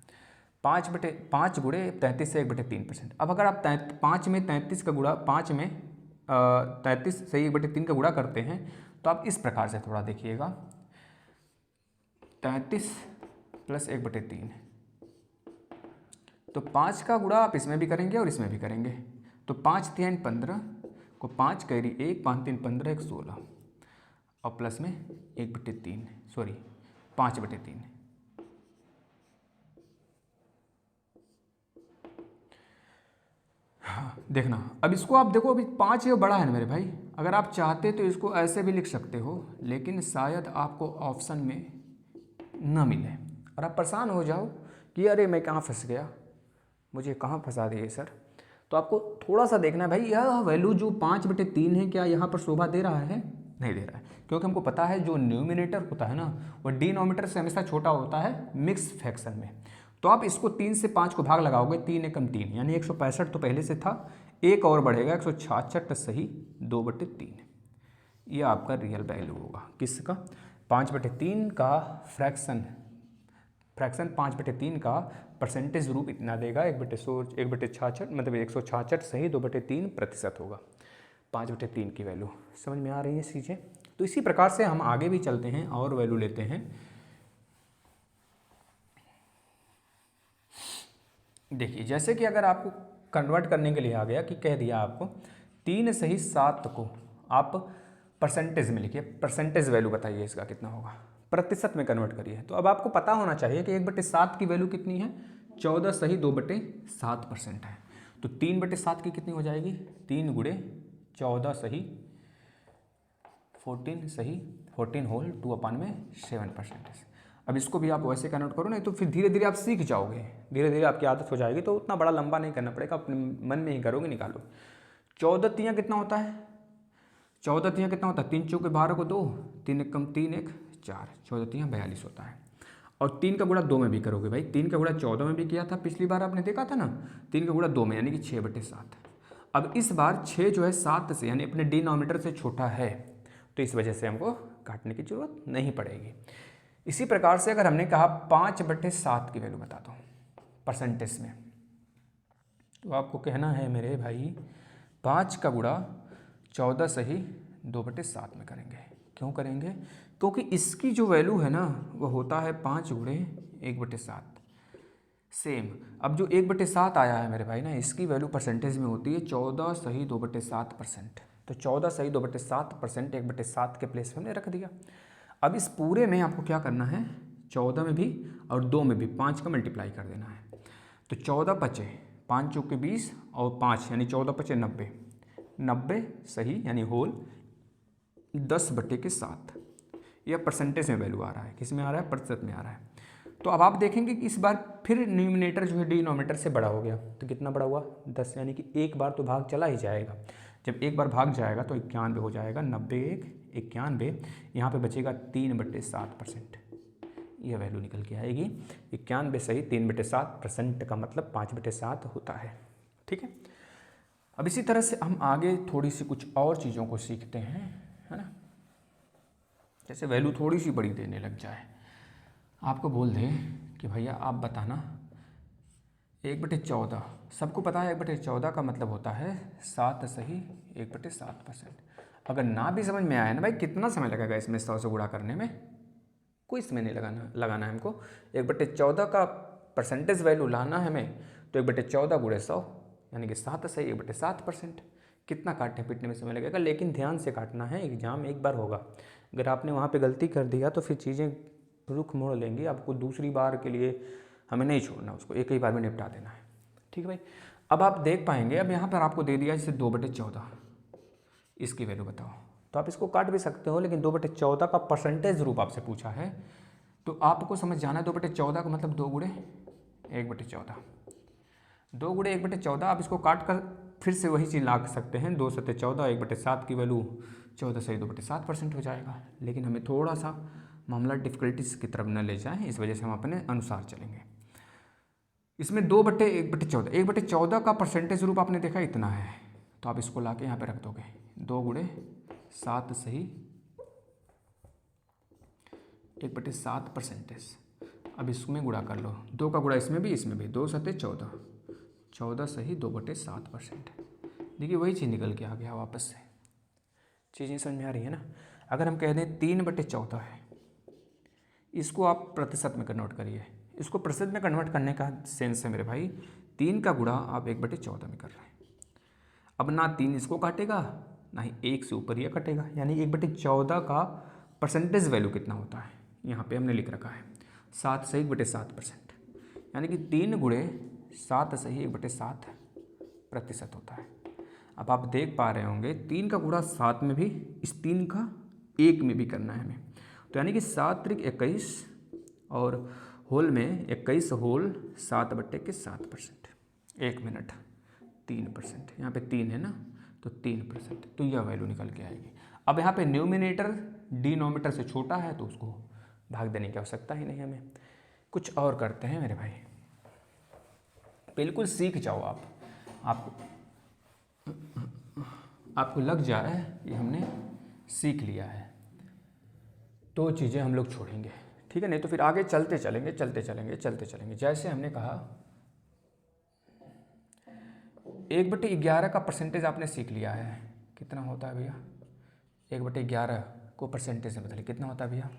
5 गुणे 33 से 1/3%। अब अगर आप 5 में 33 का गुणा 5 में 33 सही 1/3 का गुणा करते हैं, तो आप इस प्रकार से थोड़ा देखिएगा, 33 + 1/3, तो 5 का गुणा आप इसमें भी करेंगे और इसमें भी करेंगे। तो 5 × 3 = 15 को 5 कैरी 1, 5 × 3 = 15, 1 16, और प्लस में 1/3, सॉरी 5/3। हाँ देखना, अब इसको आप देखो, अभी 5 ये बड़ा है ना मेरे भाई। अगर आप चाहते तो इसको ऐसे भी लिख सकते हो, लेकिन शायद आपको ऑप्शन में न मिले और आप परेशान हो जाओ कि अरे मैं कहाँ फंस गया, मुझे कहाँ फंसा दिए सर। तो आपको थोड़ा सा देखना है भाई, यह वैल्यू जो 5/3 है क्या यहाँ पर शोभा दे रहा है? नहीं दे रहा है, क्योंकि हमको पता है जो न्यूमिनेटर होता है ना, वो डिनोमिनेटर से हमेशा छोटा होता है मिक्स फ्रैक्शन में। तो आप इसको 3 से 5 को भाग लगाओगे, 3 × 3 यानी 165 तो पहले से था, एक और बढ़ेगा 166 सही 2/3। ये आपका रियल वैल्यू होगा किसका? 5/3 का फ्रैक्शन 5/3 का परसेंटेज रूप इतना देगा 1/66, मतलब 166 सही 2/3% होगा 5/3 की वैल्यू। समझ में आ रही है चीज़ें? तो इसी प्रकार से हम आगे भी चलते हैं और वैल्यू लेते हैं। देखिए जैसे कि अगर आपको कन्वर्ट करने के लिए आ गया कि कह दिया आपको 3 सही 7 को आप परसेंटेज में लिखिए, परसेंटेज वैल्यू बताइए इसका कितना होगा, प्रतिशत में कन्वर्ट करिए। तो अब आपको पता होना चाहिए कि 1/7 की वैल्यू कितनी है? 14 सही 2/7% है। तो 3/7 की कितनी हो जाएगी? 3 गुणे 14 सही 14 सही 14 होल 2/7%। अब इसको भी आप वैसे कन्वर्ट करो, नहीं तो फिर धीरे धीरे आप सीख जाओगे, धीरे धीरे आपकी आदत हो जाएगी, तो उतना बड़ा लंबा नहीं करना पड़ेगा, अपने मन में ही करोगे, निकालो। 14 तियाँ कितना होता है? 14 तियाँ कितना होता है? 3 चौके 12 को 2, 3 × 1 = 3, 1 4, 14 तियाँ 42 होता है। और 3 का गुणा 2 में भी करोगे भाई, 3 का गुणा 14 में भी किया था पिछली बार, आपने देखा था ना, 3 का गुणा 2 में यानी कि 6/7। अब इस बार 6 जो है 7 से यानी अपने डिनोमिनेटर से छोटा है, तो इस वजह से हमको काटने की जरूरत नहीं पड़ेगी। इसी प्रकार से अगर हमने कहा 5/7 की वैल्यू बता दो परसेंटेज में, तो आपको कहना है मेरे भाई 5 का गुणा 14 सही 2/7 में करेंगे। क्यों करेंगे? क्योंकि इसकी जो वैल्यू है ना वो होता है 5 गुणे 1/7 सेम। अब जो 1/7 आया है मेरे भाई ना, इसकी वैल्यू परसेंटेज में होती है 14 सही 2/7%। तो 14 सही 2/7% 1/7 के प्लेस में हमने रख दिया। अब इस पूरे में आपको क्या करना है? 14 में भी और 2 में भी 5 का मल्टीप्लाई कर देना है। तो 14 × 5 = 20 और 5 यानी 14 × 90, 90 सही यानी होल 10/7। यह परसेंटेज में वैल्यू आ रहा है, किस में आ रहा है? प्रतिशत में आ रहा है। तो अब आप देखेंगे कि इस बार फिर न्यूमिनेटर जो है डिनोमिनेटर से बड़ा हो गया, तो कितना बड़ा हुआ 10, यानी कि एक बार तो भाग चला ही जाएगा। जब एक बार भाग जाएगा तो 91 हो जाएगा, 90 1 91, यहाँ पे बचेगा 3/7%। यह वैल्यू निकल के आएगी 91 सही 3/7% का मतलब 5/7 होता है। ठीक है, अब इसी तरह से हम आगे थोड़ी सी कुछ और चीज़ों को सीखते हैं, है ना। जैसे वैल्यू थोड़ी सी बड़ी देने लग जाए, आपको बोल दें कि भैया आप बताना 1/14, सबको पता है 1/14 का मतलब होता है 7 सही 1/7%। अगर ना भी समझ में आया ना भाई, कितना समय लगेगा इसमें 100 से गुणा करने में, कोई समय नहीं लगाना है हमको। 1/14 का परसेंटेज वैल्यू लाना है हमें, तो 1/14 × 100 यानी कि 7 सही 1/7%। कितना काटने पीटने में समय लगेगा, लेकिन ध्यान से काटना है, एग्जाम एक बार होगा। अगर आपने वहाँ पे गलती कर दिया तो फिर चीज़ें रुख मोड़ लेंगी, आपको दूसरी बार के लिए हमें नहीं छोड़ना, उसको एक ही बार में निपटा देना है। ठीक है भाई, अब आप देख पाएंगे, अब यहाँ पर आपको दे दिया जैसे 2/14, इसकी वैल्यू बताओ, तो आप इसको काट भी सकते हो, लेकिन 2/14 का परसेंटेज रूप आपसे पूछा है, तो आपको समझ जाना है 2/14 का मतलब 2 × 1/14, 2 × 1/14। आप इसको काट कर फिर से वही चीज़ ला सकते हैं, 2 × 7 = 14, 1/7 की वैल्यू 14 सही 2/7% हो जाएगा। लेकिन हमें थोड़ा सा मामला डिफ़िकल्टीज की तरफ न ले जाएं, इस वजह से हम अपने अनुसार चलेंगे। इसमें 2/1/14, 1/14 का परसेंटेज रूप आपने देखा इतना है, तो आप इसको ला के यहाँ पर रख दोगे, 2 × 7 सही 1/7%। अब इसमें गुणा कर लो, 2 का गुणा इसमें भी 2 × 7 = 14, 14 सही 2/7%। देखिए वही चीज़ निकल के आ गया वापस से। चीज़ें समझ में आ रही है ना। अगर हम कह दें 3/14 है, इसको आप प्रतिशत में कन्वर्ट करिए। इसको प्रतिशत में कन्वर्ट करने का सेंस है मेरे भाई, 3 का गुणा आप 1/14 में कर रहे हैं। अब ना 3 इसको काटेगा, ना ही 1 से ऊपर यह कटेगा, यानी 1/14 का परसेंटेज वैल्यू कितना होता है, यहाँ पे हमने लिख रखा है 7 सही 1/7%, यानी कि 3 × 7 सही 1/7% होता है। अब आप देख पा रहे होंगे 3 का गुणा 7 में भी, इस 3 का 1 में भी करना है हमें, तो यानी कि 7 × 21 और होल में 21 होल 7/7%, 1 मिनट 3%, यहाँ पे 3 है ना, तो 3%, तो यह वैल्यू निकल के आएगी। अब यहाँ पे न्यूमिनेटर डिनोमिनेटर से छोटा है, तो उसको भाग देने की आवश्यकता ही नहीं हमें। कुछ और करते हैं मेरे भाई, बिल्कुल सीख जाओ आपको लग जाए कि हमने सीख लिया है, तो चीज़ें हम लोग छोड़ेंगे, ठीक है। नहीं तो फिर आगे चलते चलेंगे। जैसे हमने कहा 1/11 का परसेंटेज आपने सीख लिया है, कितना होता है भैया, 1/11 को परसेंटेज से बदलिए, कितना होता है भैया।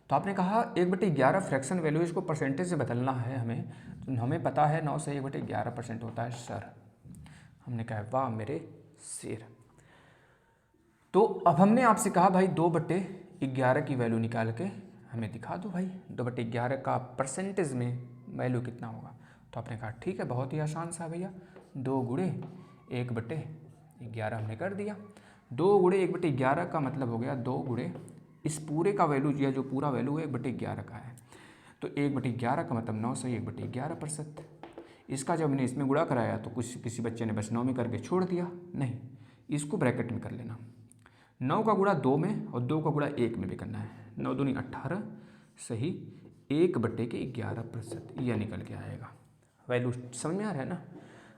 तो आपने कहा 1/11 फ्रैक्शन वैल्यू, इसको परसेंटेज से बदलना है हमें, तो हमें पता है 9 से 1/11% होता है सर। हमने कहा वाह मेरे शेर। तो अब हमने आपसे कहा भाई 2/11 की वैल्यू निकाल के हमें दिखा दो भाई, 2/11 का परसेंटेज में वैल्यू कितना होगा। तो आपने कहा ठीक है, बहुत ही आसान सा भैया, 2 × 1/11 हमने कर दिया। 2 × 1/11 का मतलब हो गया 2 × इस पूरे का वैल्यू, या जो पूरा वैल्यू है 1/11 का है, तो 1/11 का मतलब 9 सही 1/11%। इसका जब हमने इसमें गुणा कराया तो किसी बच्चे ने बस 9 में करके छोड़ दिया, नहीं, इसको ब्रैकेट में कर लेना। 9 का गुणा 2 में और 2 का गुणा 1 में भी करना है, 9 दूनी 18 सही 1/11%, यह निकल के आएगा। वैल्यू समझ में आ रहा है ना।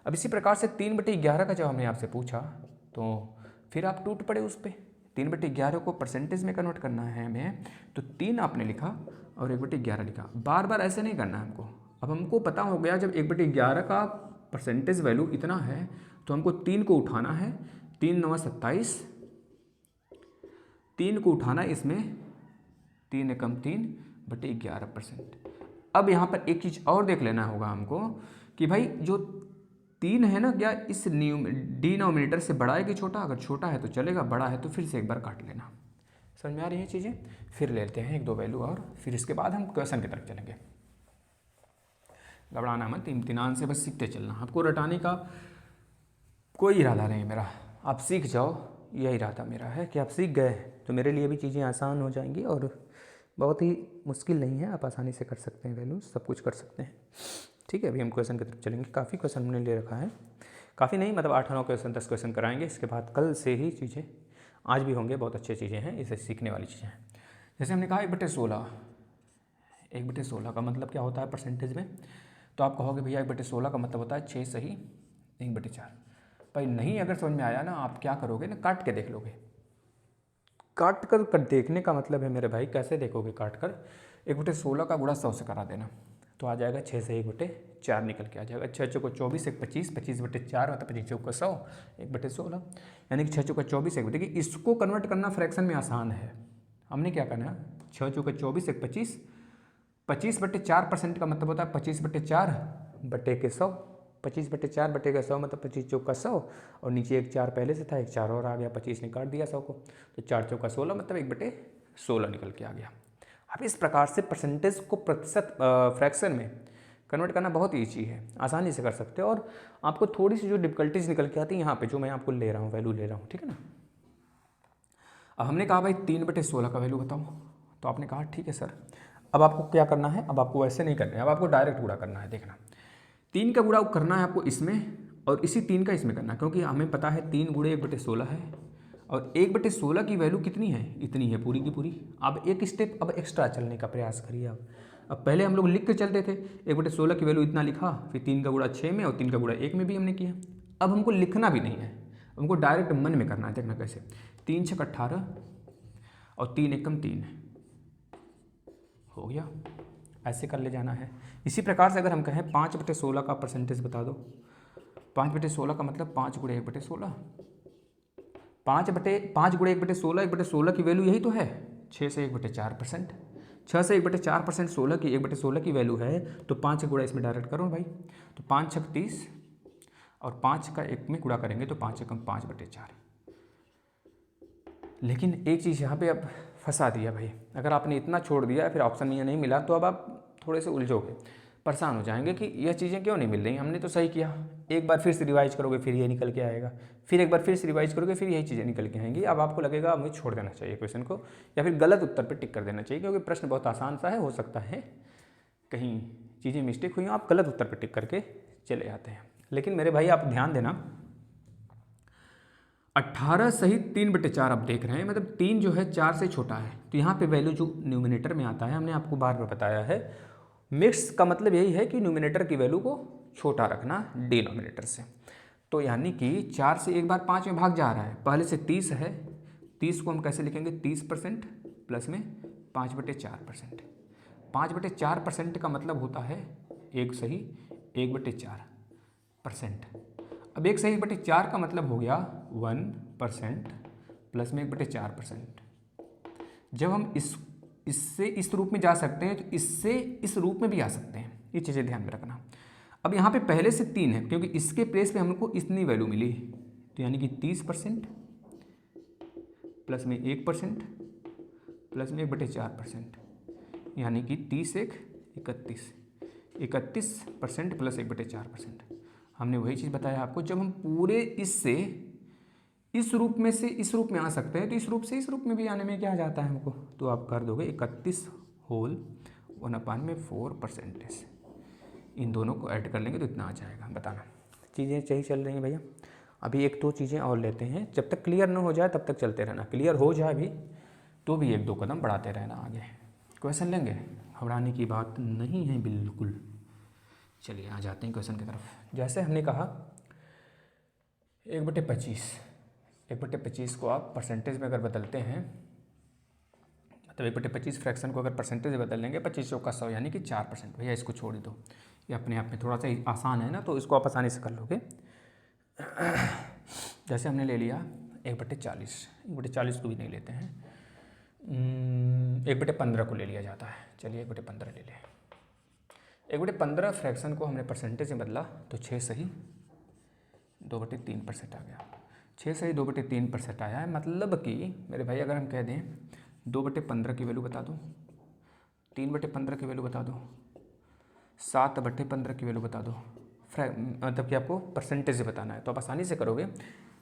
अब इसी प्रकार से 3/11 का जब हमने आपसे पूछा, तो फिर आप टूट पड़े उस पर। 3/11 को परसेंटेज में कन्वर्ट करना है हमें, तो 3 आपने लिखा और 1/11 लिखा, बार बार ऐसे नहीं करना है हमको। अब हमको पता हो गया जब 1/11 का परसेंटेज वैल्यू इतना है, तो हमको 3 को उठाना है, 3 × 9 = 27, 3 को उठाना है इसमें, 3 × 3/11%। अब यहाँ पर एक चीज़ और देख लेना होगा हमको कि भाई जो 3 है ना, क्या इस डिनोमिनेटर से बड़ा है कि छोटा, अगर छोटा है तो चलेगा, बड़ा है तो फिर से एक बार काट लेना। समझ में आ रही हैं चीज़ें। फिर लेते हैं 1-2 वैल्यू और फिर इसके बाद हम क्वेश्चन की तरफ चलेंगे। घबराना मत, इम्तिहान से बस सीखते चलना, आपको रटाने का कोई इरादा नहीं मेरा, आप सीख जाओ, यही इरादा मेरा है कि आप सीख गए तो मेरे लिए भी चीज़ें आसान हो जाएंगी और बहुत ही मुश्किल नहीं है, आप आसानी से कर सकते हैं, वैल्यूज सब कुछ कर सकते हैं। ठीक है, अभी हम क्वेश्चन की तरफ चलेंगे। काफ़ी क्वेश्चन हमने ले रखा है, काफ़ी नहीं मतलब 8-9 क्वेश्चन 10 क्वेश्चन कराएंगे। इसके बाद कल से ही चीज़ें आज भी होंगे, बहुत अच्छी चीज़ें हैं, इसे सीखने वाली चीज़ें हैं। जैसे हमने कहा 1/16, 1/16 का मतलब क्या होता है परसेंटेज में, तो आप कहोगे भैया 1/16 का मतलब होता है 6 सही 1/4। भाई नहीं, अगर समझ में आया ना, आप क्या करोगे ना, काट के देख लोगे। काट कर देखने का मतलब है मेरे भाई, कैसे देखोगे काट कर, 1/16 का गुणा 100 से करा देना, तो आ जाएगा 6 से 1/4 निकल के आ जाएगा। 6 चौको 24, 1 25, 25/4 मतलब 25 चौका 100, 1/16, यानी कि 6 चौका 24, 1। देखिए इसको कन्वर्ट करना फ्रैक्शन में आसान है। हमने क्या करना है, 6 चौका 24, 1 25, 25/4% का मतलब होता है 25/4 बटे के 100, 25/4 बटे का 100 मतलब 25 चौका 100, और नीचे एक 4 पहले से था, एक 4 और आ गया, 25 ने काट दिया 100 को, तो 4 चौका 16 मतलब 1/16 निकल के आ गया। अब इस प्रकार से परसेंटेज को प्रतिशत फ्रैक्शन में कन्वर्ट करना बहुत ईजी है, आसानी से कर सकते हो। और आपको थोड़ी सी जो डिफिकल्टीज निकल के आती है यहाँ पे, जो मैं आपको ले रहा हूँ वैल्यू ले रहा हूँ, ठीक है ना। अब हमने कहा भाई 3/16 का वैल्यू बताओ, तो आपने कहा ठीक है सर। अब आपको क्या करना है, अब आपको वैसे नहीं करना है, अब आपको डायरेक्ट गुणा करना है। देखना 3 का गुणा करना है आपको इसमें, और इसी 3 का इसमें करना है, क्योंकि हमें पता है 3 गुणे 1/16 है, और 1/16 की वैल्यू कितनी है, इतनी है पूरी की पूरी। अब एक स्टेप अब एक्स्ट्रा चलने का प्रयास करिए आप। अब पहले हम लोग लिख के चलते थे, 1/16 की वैल्यू इतना लिखा, फिर 3 का गुणा 6 में और 3 का गुणा 1 में भी हमने किया। अब हमको लिखना भी नहीं है, हमको डायरेक्ट मन में करना है। देखना कैसे, 3 6 18 और 3 एकम 3 हो गया, ऐसे कर ले जाना है। इसी प्रकार से अगर हम कहें 5/16 का परसेंटेज बता दो, 5/16 का मतलब 5 गुणे 1/16, 5 गुणे 1/16, 1/16 की वैल्यू यही तो है 6 से 1/4%, 6 से 1/4% 16 की 1/16 की वैल्यू है, तो 5 गुणा इसमें डायरेक्ट करो भाई, तो 5 6 30 और 5 का 1 में गुणा करेंगे तो 5 एकम 5/4। लेकिन एक चीज़ यहाँ पे अब फंसा दिया भाई, अगर आपने इतना छोड़ दिया फिर ऑप्शन में नहीं मिला, तो अब आप थोड़े से उलझोगे, परेशान हो जाएंगे कि यह चीज़ें क्यों नहीं मिल रही, हमने तो सही किया। एक बार फिर से रिवाइज करोगे फिर ये निकल के आएगा, फिर एक बार फिर से रिवाइज करोगे फिर यही चीज़ें निकल के आएंगी। अब आपको लगेगा मुझे छोड़ देना चाहिए क्वेश्चन को, या फिर गलत उत्तर पर टिक कर देना चाहिए, क्योंकि प्रश्न बहुत आसान सा है, हो सकता है कहीं चीज़ें मिस्टेक हुई, आप गलत उत्तर पर टिक करके चले आते हैं। लेकिन मेरे भाई आप ध्यान देना, 18 सही 3/4 आप देख रहे हैं, मतलब 3 जो है 4 से छोटा है, तो यहाँ पे वैल्यू जो न्यूमिनेटर में आता है, हमने आपको बार बार बताया है, मिक्स का मतलब यही है कि न्यूमिनेटर की वैल्यू को छोटा रखना डिनोमिनेटर से। तो यानी कि 4 से एक बार 5 में भाग जा रहा है, पहले से 30 है, 30 को हम कैसे लिखेंगे, 30% प्लस में 5/4%, 5/4% का मतलब होता है 1 सही 1/4%। अब 1 सही 1/4 का मतलब हो गया 1% प्लस में 1/4%। जब हम इससे इस रूप में जा सकते हैं, तो इससे इस रूप में भी आ सकते हैं, ये चीज़ें ध्यान में रखना। अब यहाँ पे पहले से 3 है, क्योंकि इसके प्लेस पे हमको इतनी वैल्यू मिली, तो यानी कि 30% प्लस में 1% प्लस में 1/4%, यानी कि 30 1 31, 31% प्लस 1/4%। हमने वही चीज़ बताया आपको, जब हम पूरे इससे इस रूप में से इस रूप में आ सकते हैं, तो इस रूप से इस रूप में भी आने में क्या जाता है हमको, तो आप कर दोगे 31 होल 1/4%। इन दोनों को ऐड कर लेंगे तो इतना आ जाएगा। बताना चीज़ें सही चल रही हैं भैया। अभी 1-2 चीज़ें और लेते हैं, जब तक क्लियर ना हो जाए तब तक चलते रहना, क्लियर हो जाए भी तो भी 1-2 कदम बढ़ाते रहना आगे। क्वेश्चन लेंगे, घबराने की बात नहीं है बिल्कुल। चलिए आ जाते हैं क्वेश्चन की तरफ। जैसे हमने कहा 1/25, 1/25 को आप परसेंटेज में अगर बदलते हैं, मतलब 1/25 फ्रैक्शन को अगर परसेंटेज में बदल लेंगे, 25 चौका 100 यानी कि 4%। भैया इसको छोड़ दो, ये अपने आप में थोड़ा सा आसान है ना, तो इसको आप आसानी से कर लोगे। जैसे हमने ले लिया 1/40, 1/40 को भी नहीं लेते हैं, 1/15 को ले लिया जाता है। चलिए 1/15 ले लें। 1/15 फ्रैक्शन को हमने परसेंटेज में बदला तो 6 सही 2/3% आ गया। 6 सही 2/3% आया है, मतलब कि मेरे भाई अगर हम कह दें 2/15 की वैल्यू बता दो, 3/15 की वैल्यू बता दो, 7/15 की वैल्यू बता दो, मतलब कि आपको परसेंटेज बताना है, तो आप आसानी से करोगे।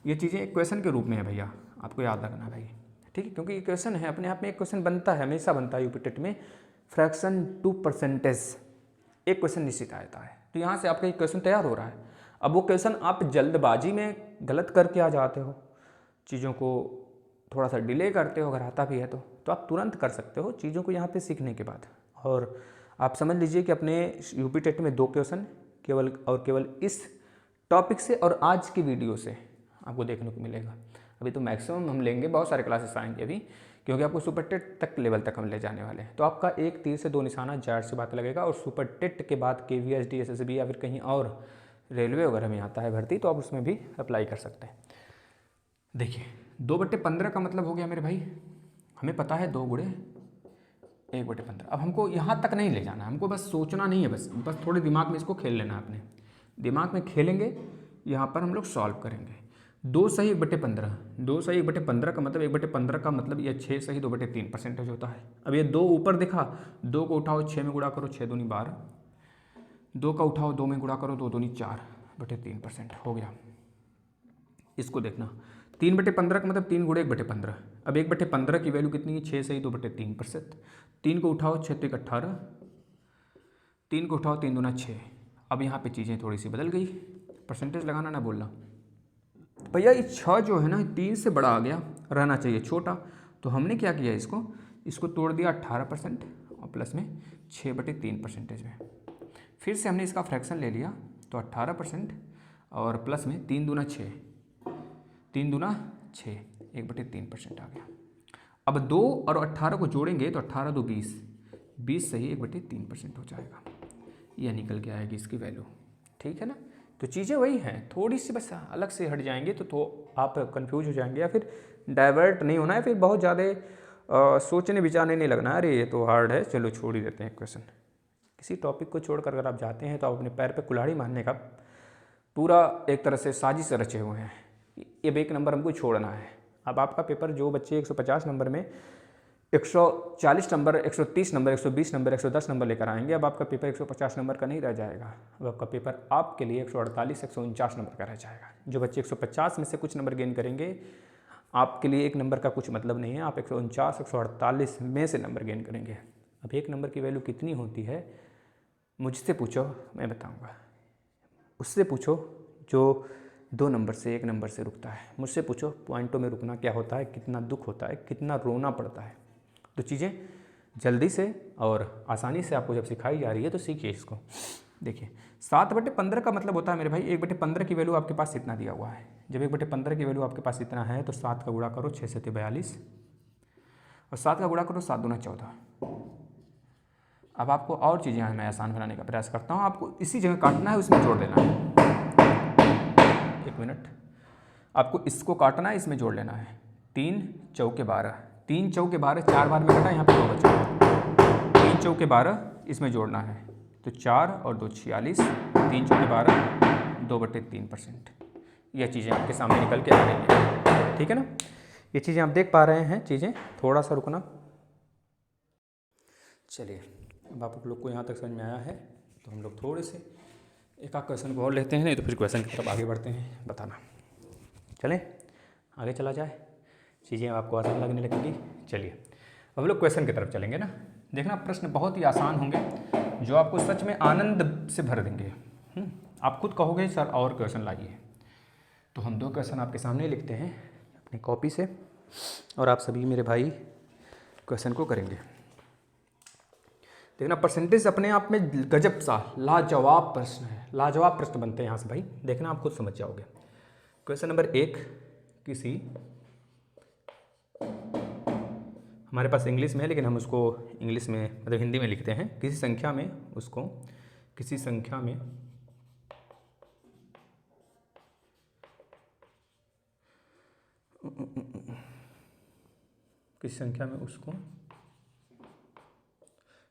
ये चीज़ें इक्वेशन के रूप में है भैया, आपको याद रखना है भाई, ठीक है, क्योंकि ये क्वेश्चन है, अपने आप में एक क्वेश्चन बनता है, हमेशा बनता है यूपी टेट में, फ्रैक्शन टू परसेंटेज एक क्वेश्चन निश्चित आता है। तो यहाँ से आपका एक क्वेश्चन तैयार हो रहा है। अब वो क्वेश्चन आप जल्दबाजी में गलत करके आ जाते हो, चीज़ों को थोड़ा सा डिले करते हो, अगर आता भी है तो आप तुरंत कर सकते हो चीज़ों को यहाँ पे सीखने के बाद। और आप समझ लीजिए कि अपने यूपी टेट में 2 क्वेश्चन केवल और केवल इस टॉपिक से और आज की वीडियो से आपको देखने को मिलेगा। अभी तो मैक्सिमम हम लेंगे, बहुत सारे क्लासेस आएंगे अभी, क्योंकि आपको सुपर टेट तक लेवल तक हम ले जाने वाले हैं। तो आपका एक तीर से 2 निशाना जाहिर सी बात लगेगा। और सुपर टेट के बाद KVS DSSB या फिर कहीं और रेलवे वगैरह में आता है भर्ती, तो आप उसमें भी अप्लाई कर सकते हैं। देखिए 2/15 का मतलब हो गया मेरे भाई, हमें पता है 2 गुणे 1/15। अब हमको यहाँ तक नहीं ले जाना है, हमको बस सोचना नहीं है, बस थोड़े दिमाग में इसको खेल लेना है। अपने दिमाग में खेलेंगे, यहाँ पर हम लोग सॉल्व करेंगे। 2 सही 1/15, 2 सही 1/15 का मतलब 1/15 का मतलब ये 6 सही 2/3% होता है। अब ये 2 ऊपर दिखा, 2 को उठाओ 6 में गुणा करो, 6 दूनी 12, 2 का उठाओ 2 में गुणा करो, 2 दूनी 4/3% हो गया। इसको देखना 3/15 का मतलब 3 गुणे 1/15। अब 1/15 की वैल्यू कितनी है, 6 सही 2/3%। 3 को उठाओ 6 तो 18, 3 को उठाओ 3 दूना 6। अब यहाँ पे चीज़ें थोड़ी सी बदल गई, परसेंटेज लगाना ना बोलना भैया। ये 6 जो है ना 3 से बड़ा आ गया, रहना चाहिए छोटा। तो हमने क्या किया, इसको तोड़ दिया 18% और प्लस में 6/3% में। फिर से हमने इसका फ्रैक्शन ले लिया, तो 18% और प्लस में 3 दूना 6, 3 दूना 6, 1/3% आ गया। अब 2 और 18 को जोड़ेंगे तो 18 2 20, 20 सही 1/3% हो जाएगा। यह निकल के आएगी इसकी वैल्यू, ठीक है ना। तो चीज़ें वही हैं, थोड़ी सी बस अलग से हट जाएंगे तो आप कंफ्यूज हो जाएंगे, या फिर डाइवर्ट नहीं होना है, फिर बहुत ज़्यादा सोचने विचारने नहीं लगना है, अरे ये तो हार्ड है चलो छोड़ ही देते हैं क्वेश्चन। किसी टॉपिक को छोड़कर अगर आप जाते हैं तो आप अपने पैर पे कुल्हाड़ी मारने का पूरा एक तरह से साजिश रचे हुए हैं। अब 1 नंबर हमको छोड़ना है। अब आपका पेपर, जो बच्चे 150 नंबर में 140 नंबर, 130 नंबर, 120 नंबर, 110 नंबर लेकर आएंगे, अब आपका पेपर 150 नंबर का नहीं रह जाएगा। अब आपका पेपर आपके लिए 148, 149 नंबर का रह जाएगा। जो बच्चे 150 में से कुछ नंबर गेन करेंगे, आपके लिए 1 नंबर का कुछ मतलब नहीं है। आप 149, 148 में से नंबर गेन करेंगे। अब 1 नंबर की वैल्यू कितनी होती है मुझसे पूछो, मैं बताऊँगा। उससे पूछो जो 2 नंबर से 1 नंबर से रुकता है। मुझसे पूछो पॉइंटों में रुकना क्या होता है, कितना दुख होता है, कितना रोना पड़ता है। तो चीज़ें जल्दी से और आसानी से आपको जब सिखाई जा रही है तो सीखिए इसको। देखिए 7/15 का मतलब होता है मेरे भाई, 1/15 की वैल्यू आपके पास इतना दिया हुआ है। जब 1/15 की वैल्यू आपके पास इतना है तो 7 का गुणा करो 6 से 42 और 7 का गुणा करो 7 दूना 14। अब आपको और चीज़ें मैं आसान बनाने का प्रयास करता हूँ, आपको इसी जगह काटना है, उसमें जोड़ देना है। 1 मिनट, आपको इसको काटना है, इसमें जोड़ लेना है। 3 चौके 12, 3 चौके 12, 4 बार में कटा, यहाँ पे 2 बचा। 3 चौके 12 इसमें जोड़ना है, तो 4 और 2 46, 3 चौके 12, 2/3%। यह चीज़ें आपके सामने निकल के आ रही हैं, ठीक है ना। ये चीज़ें आप देख पा रहे हैं, चीज़ें थोड़ा सा रुकना। चलिए अब आप लोग को यहाँ तक समझ में आया है, तो हम लोग थोड़े से एक आध क्वेश्चन को और लेते हैं, नहीं तो फिर क्वेश्चन की तरफ आगे बढ़ते हैं। बताना, चलें आगे चला जाए, चीज़ें आपको आसान लगने लगेंगी। चलिए अब हम लोग क्वेश्चन की तरफ चलेंगे ना। देखना प्रश्न बहुत ही आसान होंगे, जो आपको सच में आनंद से भर देंगे। आप खुद कहोगे सर और क्वेश्चन लाइए। तो हम 2 क्वेश्चन आपके सामने लिखते हैं अपनी कॉपी से, और आप सभी मेरे भाई क्वेश्चन को करेंगे। देखना परसेंटेज अपने आप में गजब सा लाजवाब प्रश्न है, लाजवाब प्रश्न बनते हैं यहाँ से भाई। देखना आप खुद समझ जाओगे। क्वेश्चन नंबर 1, किसी, हमारे पास इंग्लिश में है लेकिन हम उसको इंग्लिश में मतलब हिंदी में लिखते हैं। किसी संख्या में उसको, किसी संख्या में उसको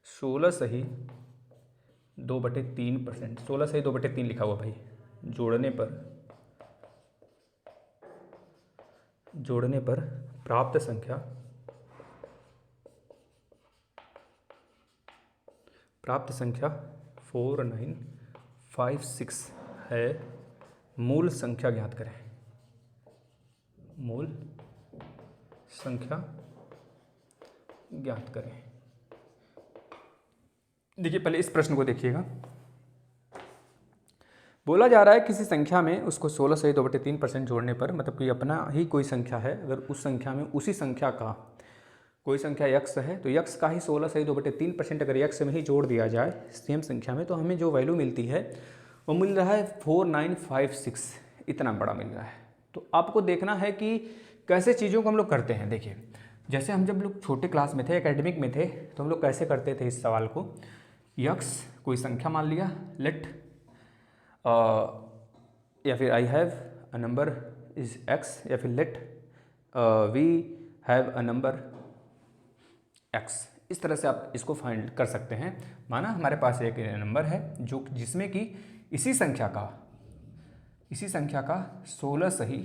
16 सही 2/3%, 16 सही 2/3 लिखा हुआ भाई, जोड़ने पर प्राप्त संख्या 4956 है। मूल संख्या ज्ञात करें। मूल संख्या ज्ञात करें। देखिए पहले इस प्रश्न को देखिएगा। बोला जा रहा है किसी संख्या में उसको 16 सही 2/3% जोड़ने पर, मतलब कि अपना ही कोई संख्या है, अगर उस संख्या में उसी संख्या का कोई संख्या यक्स है तो यक्स का ही 16 सही 2/3% अगर यक्स में ही जोड़ दिया जाए सेम संख्या में, तो हमें जो वैल्यू मिलती है वो मिल रहा है 4956, इतना बड़ा मिल रहा है। तो आपको देखना है कि कैसे चीज़ों को हम लोग करते हैं। देखिए जैसे हम जब लोग छोटे क्लास में थे, एकेडमिक में थे, तो हम लोग कैसे करते थे इस सवाल को। यक्स कोई संख्या मान लिया, लेट या फिर I have a number is X, या फिर let we have a number X. इस तरह से आप इसको फाइंड कर सकते हैं। माना हमारे पास एक नंबर है जो जिसमें कि इसी संख्या का 16 सही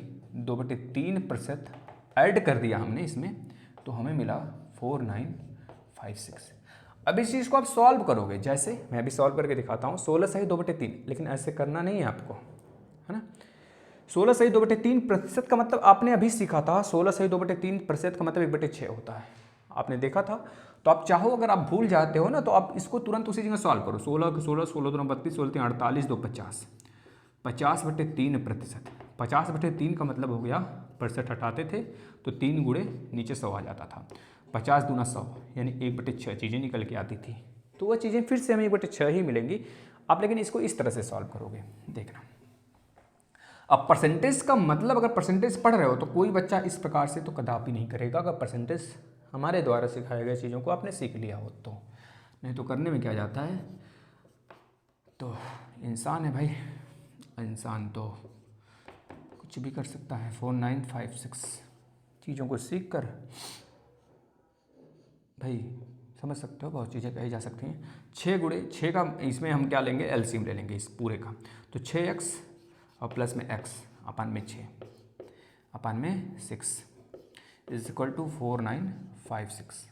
2/3% ऐड कर दिया हमने इसमें, तो हमें मिला 4956। अब इस चीज़ को आप सॉल्व करोगे, जैसे मैं अभी सॉल्व करके दिखाता हूँ। 16 सही 2/3, लेकिन ऐसे करना नहीं है आपको, है ना। 16 सही 2/3% का मतलब आपने अभी सीखा था। 16 सही 2/3% का मतलब 1/6 होता है, आपने देखा था। तो आप चाहो, अगर आप भूल जाते हो ना, तो आप इसको तुरंत उसी जगह सॉल्व करो। 16 के 16, 16 दूना 32, 16 तीन 48, 2 50, 50/3%। 50/3 का मतलब हो गया, % हटाते थे तो 3 गुणे नीचे 100 आ जाता था। 50 दूना 100 यानी 1/6 चीज़ें निकल के आती थी। तो वह चीज़ें फिर से हमें 1/6 ही मिलेंगी। आप लेकिन इसको इस तरह से सॉल्व करोगे, देखना। अब परसेंटेज का मतलब, अगर परसेंटेज पढ़ रहे हो तो कोई बच्चा इस प्रकार से तो कदापि नहीं करेगा, अगर परसेंटेज हमारे द्वारा सिखाए गए चीज़ों को आपने सीख लिया हो तो। नहीं तो करने में क्या जाता है, तो इंसान है भाई, इंसान तो कुछ भी कर सकता है। 4956 चीज़ों को सीख कर भाई समझ सकते हो, बहुत चीज़ें कही जा सकती हैं। 6 गुणे 6 का इसमें हम क्या लेंगे, एलसीएम ले लेंगे इस पूरे का। तो 6x और प्लस में x अपन में 6 अपन में 6 इज इक्वल टू 4956।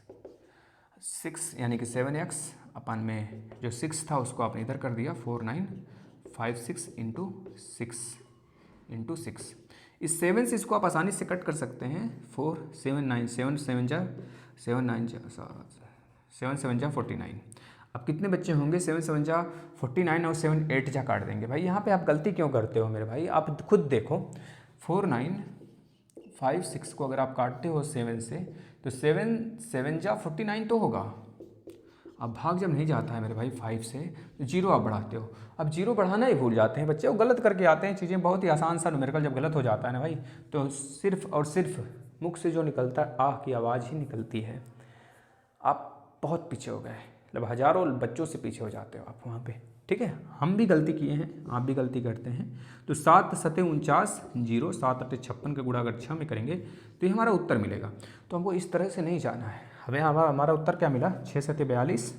6 यानी कि 7x अपन में जो 6 था उसको आपने इधर कर दिया, 4956 इंटू 6। इस 7 से इसको आप आसानी से कट कर सकते हैं। 4 7 9 7 7 जा 7 9 7 7 जा 49। अब कितने बच्चे होंगे, 7 7 जा 49 और 7 8 जा काट देंगे। भाई यहाँ पे आप गलती क्यों करते हो मेरे भाई, आप खुद देखो। 4956 को अगर आप काटते हो 7 से, तो 7 7 जा 49 तो होगा। अब भाग जब नहीं जाता है मेरे भाई 5 से, तो जीरो आप बढ़ाते हो। अब जीरो बढ़ाना ही भूल जाते हैं बच्चे, वो गलत करके आते हैं चीज़ें। बहुत ही आसान सा न्यूमेरिकल जब गलत हो जाता है ना भाई, तो सिर्फ और सिर्फ मुख से जो निकलता है आह की आवाज़ ही निकलती है। आप बहुत पीछे हो गए, मतलब हज़ारों बच्चों से पीछे हो जाते हो आप वहाँ पे, ठीक है। हम भी गलती किए हैं, आप भी गलती करते हैं। तो 7 सते 49 जीरो, 7 अटे 56 का गुणा अगर 6 में करेंगे तो ये हमारा उत्तर मिलेगा। तो हमको इस तरह से नहीं जाना है। हमें हमारा उत्तर क्या मिला, 6 सते 42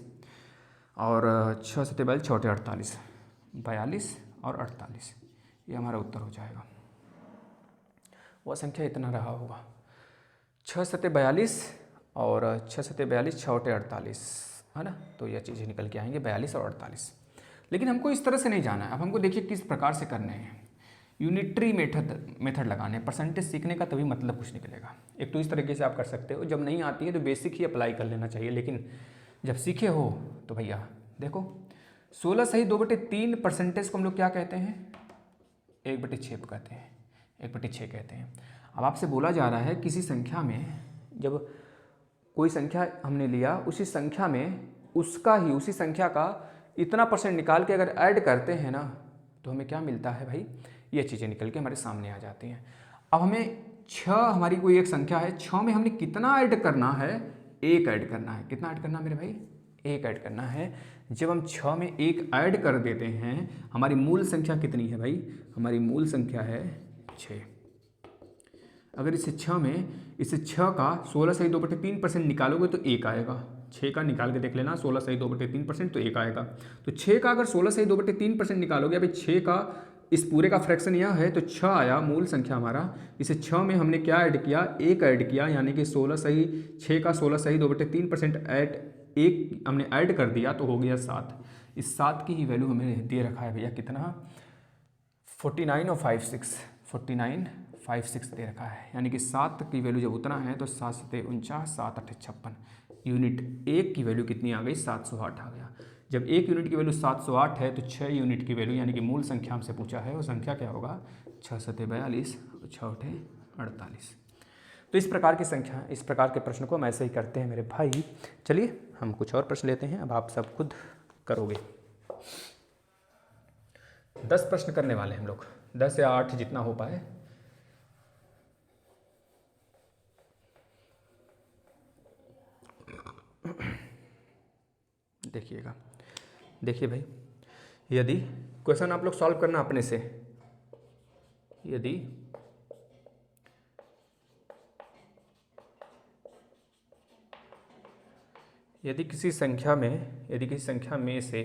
और 6 सते 42, 6 अटे 48, 42 और 48, ये हमारा उत्तर हो जाएगा। वह संख्या इतना रहा होगा, 6 सते 42 और 6 सते 42, 6 अटे 48, है ना। तो यह चीज़ें निकल के आएंगे 42 और 48। लेकिन हमको इस तरह से नहीं जाना है। अब हमको देखिए किस प्रकार से करने हैं। यूनिटरी मेथड लगाने, परसेंटेज सीखने का तभी मतलब कुछ निकलेगा। एक तो इस तरीके से आप कर सकते हो, जब नहीं आती है तो बेसिक ही अप्लाई कर लेना चाहिए, लेकिन जब सीखे हो तो भैया देखो 16 सही 2/3 परसेंटेज को हम लोग क्या कहते हैं, 1/6 कहते हैं, 1/6 कहते हैं। अब आपसे बोला जा रहा है किसी संख्या में, जब कोई संख्या हमने लिया, उसी संख्या में उसी संख्या का इतना % निकाल के अगर ऐड करते हैं ना, तो हमें क्या मिलता है भाई, ये चीज़ें निकल के हमारे सामने आ जाती हैं। अब हमें 6, हमारी कोई एक संख्या है, 6 में हमने कितना ऐड करना है, 1 ऐड करना है। कितना ऐड करना है मेरे भाई, 1 ऐड करना है। जब हम 6 में 1 ऐड कर देते हैं, हमारी मूल संख्या कितनी है भाई, हमारी मूल संख्या है 6। अगर इसे 6 का 16 सही 2/3% निकालोगे तो 1 आएगा। 6 का निकाल के देख लेना, 16 सही 2/3% तो 1 आएगा। तो 6 का अगर 16 सही 2/3% निकालोगे, अभी 6 का इस पूरे का फ्रैक्शन यह है, तो 6 आया मूल संख्या हमारा। इसे 6 में हमने क्या ऐड किया, 1 ऐड किया, यानी कि 6 का 16 सही 2/3% एक हमने ऐड कर दिया, तो हो गया 7। इस 7 की ही वैल्यू हमें दे रखा है भैया कितना, 49 और 56, 49 56 दे रखा है, यानी कि 7 की वैल्यू जब उतना है तो 7 सते 49, 7 8 56 यूनिट। एक की वैल्यू कितनी आ गई? 708 आ गया। जब एक यूनिट की वैल्यू 708 है तो 6 यूनिट की वैल्यू यानी कि मूल संख्या हमसे पूछा है, वो संख्या क्या होगा? 6 सते 42 और 6 8 48। तो इस प्रकार की संख्या, इस प्रकार के प्रश्न को हम ऐसे ही करते हैं मेरे भाई। चलिए हम कुछ और प्रश्न लेते हैं, अब आप सब खुद करोगे। 10 प्रश्न करने वाले हैं हम लोग, 10 या 8 जितना हो पाए। देखिएगा, देखिए भाई, यदि क्वेश्चन आप लोग सॉल्व करना अपने से, यदि किसी संख्या में से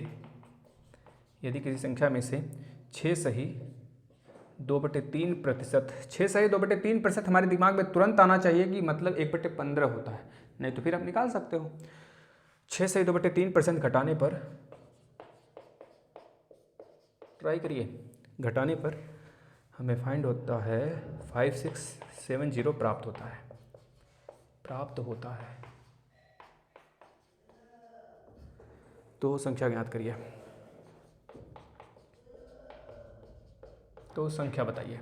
6 सही 2/3%, 6 सही 2/3% हमारे दिमाग में तुरंत आना चाहिए कि मतलब 1/15 होता है, नहीं तो फिर आप निकाल सकते हो। 6 सही 2/3% घटाने पर, ट्राई करिए, घटाने पर हमें फाइंड होता है 5670 प्राप्त होता है। तो संख्या ज्ञात करिए, तो संख्या बताइए।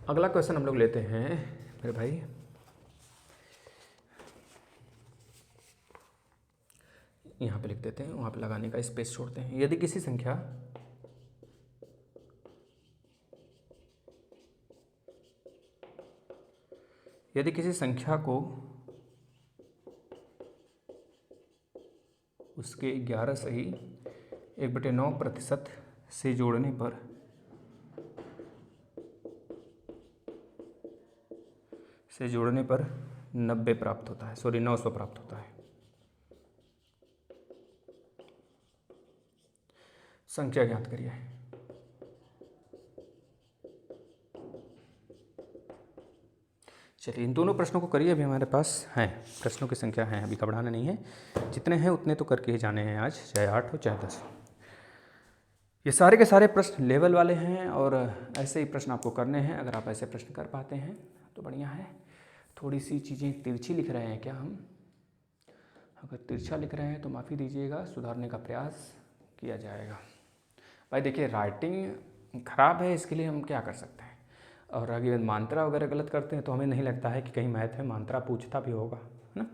अगला क्वेश्चन हम लोग लेते हैं मेरे भाई, यहाँ पे लिख देते हैं, वहाँ पे लगाने का स्पेस छोड़ते हैं। यदि किसी संख्या को उसके 11 सही 1/9% से जोड़ने पर 90 प्राप्त होता है, 900 प्राप्त होता है। संख्या ज्ञात करिए। चलिए इन दोनों प्रश्नों को करिए, अभी हमारे पास हैं प्रश्नों की संख्या है, अभी घबराना नहीं है, जितने हैं उतने तो करके ही जाने हैं आज, चाहे 8 हो चाहे 10 हो। ये सारे के सारे प्रश्न लेवल वाले हैं और ऐसे ही प्रश्न आपको करने हैं। अगर आप ऐसे प्रश्न कर पाते हैं तो बढ़िया है। थोड़ी सी चीज़ें तिरछी लिख रहे हैं क्या हम? अगर तिरछा लिख रहे हैं तो माफ़ी दीजिएगा, सुधारने का प्रयास किया जाएगा। भाई देखिए, राइटिंग ख़राब है, इसके लिए हम क्या कर सकते हैं। और अगर मात्रा वगैरह गलत करते हैं तो हमें नहीं लगता है कि कहीं मैथ में मात्रा पूछता भी होगा, है ना।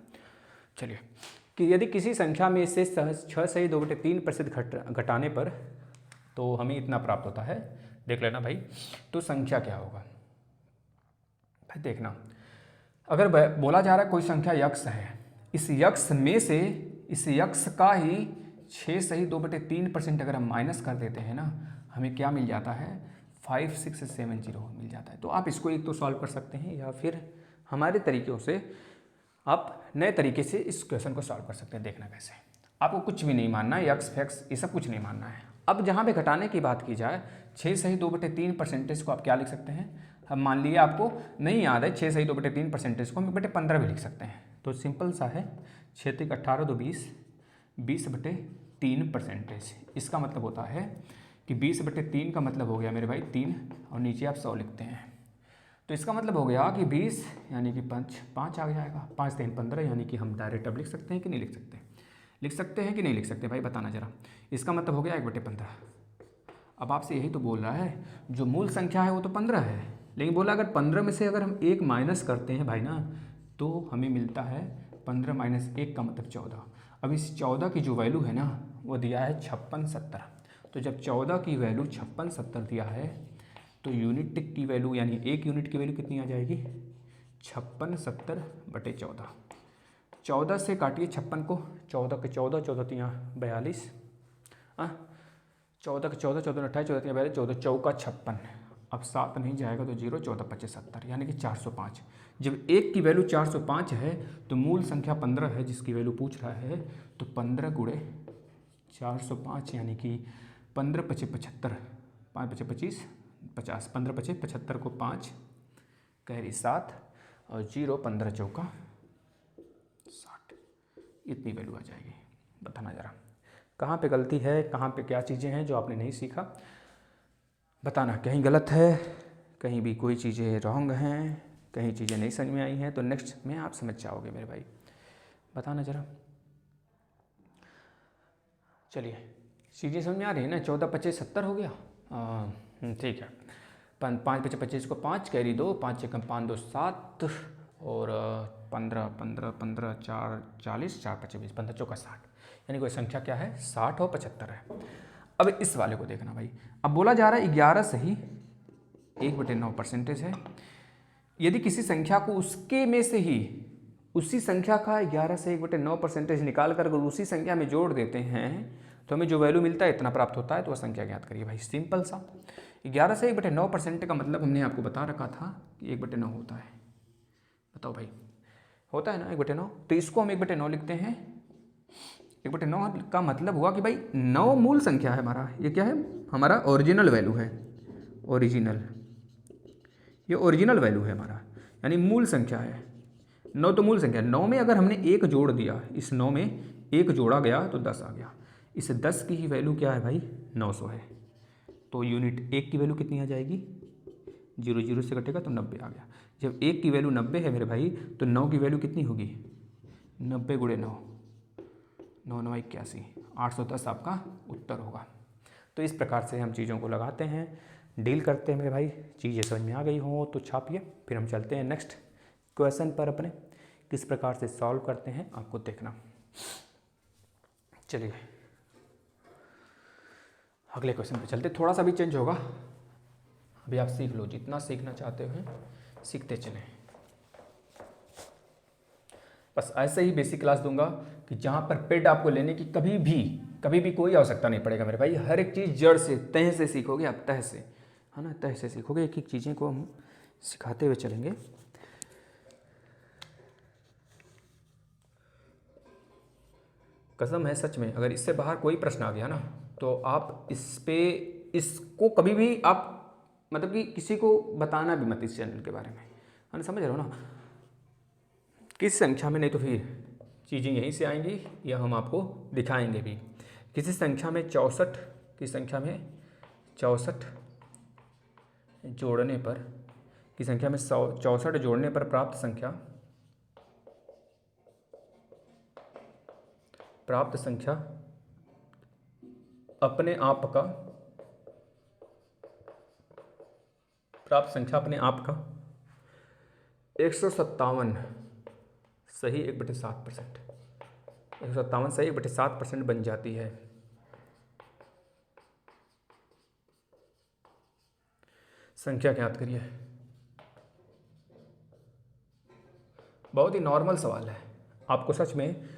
चलिए, कि यदि किसी संख्या में से 6 सही 2/3% घटाने पर तो हमें इतना प्राप्त होता है, देख लेना भाई। तो संख्या क्या होगा भाई? देखना, अगर बोला जा रहा है कोई संख्या यक्ष है, इस यक्ष में से इस यक्ष का ही 6 सही 2/3% अगर हम माइनस कर देते हैं ना, हमें क्या मिल जाता है? 5670 मिल जाता है। तो आप इसको एक तो सॉल्व कर सकते हैं, या फिर हमारे तरीक़ों से आप नए तरीके से इस क्वेश्चन को सॉल्व कर सकते हैं। देखना कैसे, आपको कुछ भी नहीं मानना है, यक्स फैक्स ये सब कुछ नहीं मानना है। अब जहाँ पे घटाने की बात की जाए, 6 सही 2/3% को आप क्या लिख सकते हैं? हम मान लिए आपको नहीं याद है 6 सही 2/3% को हम 1/15 भी लिख सकते हैं। तो सिंपल सा है, 6 3 18 2 20, 20/3%। इसका मतलब होता है कि 20/3 का मतलब हो गया मेरे भाई 3, और नीचे आप 100 लिखते हैं। तो इसका मतलब हो गया कि 20 यानी कि 5 आ जाएगा, 5 3 15, यानी कि हम डायरेक्ट अब लिख सकते हैं कि नहीं लिख सकते? लिख सकते हैं कि नहीं लिख सकते भाई, बताना जरा। इसका मतलब हो गया 1/15। अब आपसे यही तो बोल रहा है, जो मूल संख्या है वो तो 15 है, लेकिन बोला अगर 15 में से अगर हम 1 माइनस करते हैं भाई ना, तो हमें मिलता है 15 - 1 का मतलब 14। अब इस 14 की जो वैल्यू है ना, वो दिया है 5670। तो जब 14 की वैल्यू 5670 दिया है, तो यूनिट की वैल्यू यानी एक यूनिट की वैल्यू कितनी आ जाएगी? 5670/14। 14 से काटिए 56 को, 14 के 14, 14 3 42, 14 के 14, 14 28, 14 3 42, 14 चौका 56। अब 7 नहीं जाएगा तो 0, 14 25 70, यानी कि 405। जब एक की वैल्यू 405 है तो मूल संख्या 15 है जिसकी वैल्यू पूछ रहा है, तो 15 × 405 यानी कि 15 × 5 = 75, 5 × 25 50, 15 × 5 = 75 को 5 कैरी 7 और 0, 15 चौका 60, इतनी वैल्यू आ जाएगी। बताना ज़रा कहाँ पे गलती है, कहाँ पे क्या चीज़ें हैं जो आपने नहीं सीखा, बताना। कहीं गलत है कहीं भी कोई चीज़ें रॉन्ग हैं, कहीं चीज़ें नहीं समझ में आई हैं तो नेक्स्ट में आप समझ जाओगे मेरे भाई, बताना ज़रा। चलिए चीज़ें समझ में आ रही है ना। 14 25 70 हो गया। ठीक है। 5 5 25 को 5 कैरी 2, 5 एकम 5 2 7 और 15 15 15 4 40 4 25 20 15 चौका 60, यानी कोई संख्या क्या है 60 और 75 है। अब इस वाले को देखना भाई। अब बोला जा रहा है 11 सही 1/9 परसेंटेज है। यदि किसी संख्या को उसके में से ही उसी संख्या का 11 से 1/9 परसेंटेज निकाल कर अगर उसी संख्या में जोड़ देते हैं तो हमें जो वैल्यू मिलता है इतना प्राप्त होता है, तो वह संख्या ज्ञात करिए भाई। सिंपल सा। 11 से 1/9% का मतलब हमने आपको बता रखा था कि 1/9 होता है। बताओ भाई, होता है ना 1/9? तो इसको हम 1/9 लिखते हैं। 1/9 का मतलब हुआ कि भाई 9 मूल संख्या है हमारा। ये क्या है? हमारा ओरिजिनल वैल्यू है। ओरिजिनल, ये ओरिजिनल वैल्यू है हमारा, यानी मूल संख्या है। 9 तो मूल संख्या है। 9 में अगर हमने 1 जोड़ दिया, इस 9 में 1 जोड़ा गया तो 10 आ गया। इस 10 की ही वैल्यू क्या है भाई? 900 है। तो यूनिट 1 की वैल्यू कितनी आ जाएगी? 0 0 से कटेगा तो 90 आ गया। जब 1 की वैल्यू 90 है मेरे भाई, तो 9 की वैल्यू कितनी होगी? 90 गुणे 9, 9 9 81, 810 आपका उत्तर होगा। तो इस प्रकार से हम चीज़ों को लगाते हैं, डील करते हैं मेरे भाई। चीज़ें समझ में आ गई हों तो छापिए, फिर हम चलते हैं नेक्स्ट क्वेश्चन पर अपने। किस प्रकार से सॉल्व करते हैं आपको देखना। चलिए अगले क्वेश्चन पे चलते। थोड़ा सा भी चेंज होगा, अभी आप सीख लो, जितना सीखना चाहते हो सीखते चलें। बस ऐसे ही बेसिक क्लास दूंगा कि जहाँ पर पेड आपको लेने की कभी भी कोई आवश्यकता नहीं पड़ेगा मेरे भाई। हर एक चीज़ जड़ से तह से सीखोगे आप, तह से, है ना, तह से सीखोगे। एक एक चीज़ें को हम सिखाते हुए चलेंगे। कसम है सच में, अगर इससे बाहर कोई प्रश्न आ गया ना तो आप इसको कभी भी आप मतलब कि किसी को बताना भी मत इस चैनल के बारे में, है ना, समझ रहे हो ना। किस संख्या में, नहीं तो फिर चीज़ें यहीं से आएंगी या हम आपको दिखाएंगे भी। किसी संख्या में 64 की संख्या में 64 जोड़ने पर, की संख्या में 64 जोड़ने पर प्राप्त संख्या अपने आप का, प्राप्त संख्या अपने आप का 157 सही 1/7%, 157 सही 1/7% बन जाती है। संख्या ज्ञात करिए। बहुत ही नॉर्मल सवाल है, आपको सच में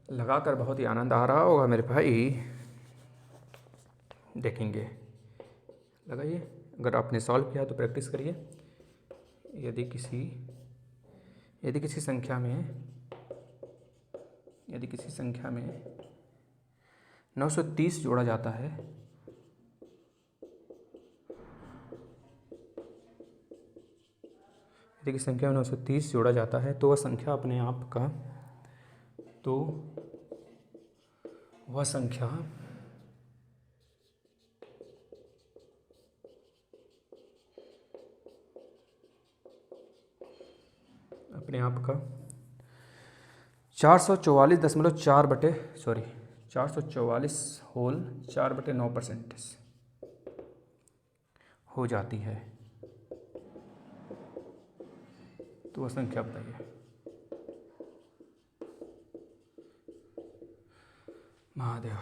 लगाकर बहुत ही आनंद आ रहा होगा मेरे भाई। देखेंगे, लगाइए। अगर आपने सॉल्व किया तो प्रैक्टिस करिए। यदि किसी संख्या में 930 जोड़ा जाता है, यदि किसी संख्या में 930 जोड़ा जाता है तो वह संख्या अपने आप का, अपने आप का 444/4/9% हो जाती है, तो वह संख्या बताइए। महादेव,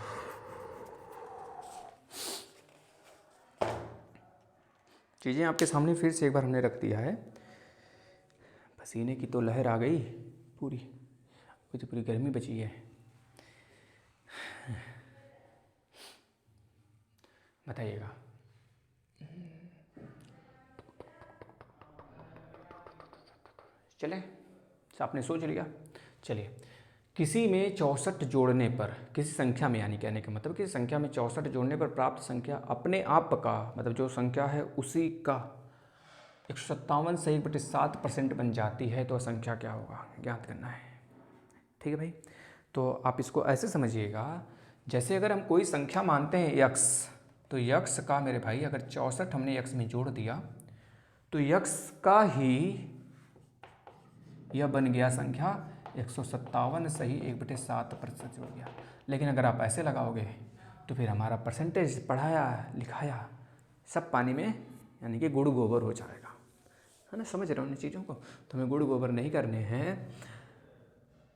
चीज़ें आपके सामने फिर से एक बार हमने रख दिया है। पसीने की तो लहर आ गई पूरी, तो पूरी गर्मी बची है। बताइएगा। चले, आपने सोच लिया। चलिए, किसी में 64 जोड़ने पर, किसी संख्या में, यानी कहने का मतलब किसी संख्या में 64 जोड़ने पर प्राप्त संख्या अपने आप का, मतलब जो संख्या है उसी का 157 सही 1/7% बन जाती है, तो संख्या क्या होगा ज्ञात करना है। ठीक है भाई। तो आप इसको ऐसे समझिएगा, जैसे अगर हम कोई संख्या मानते हैं यक्स, तो यक्स का मेरे भाई अगर 64 हमने यक्स में जोड़ दिया तो यक्स का ही यह बन गया संख्या 157 सही 1/7% हो गया। लेकिन अगर आप ऐसे लगाओगे तो फिर हमारा परसेंटेज पढ़ाया लिखाया सब पानी में यानी कि गुड़ गोबर हो जाएगा, है ना। समझ रहे हो इन चीज़ों को। तो हमें गुड़ गोबर नहीं करने हैं,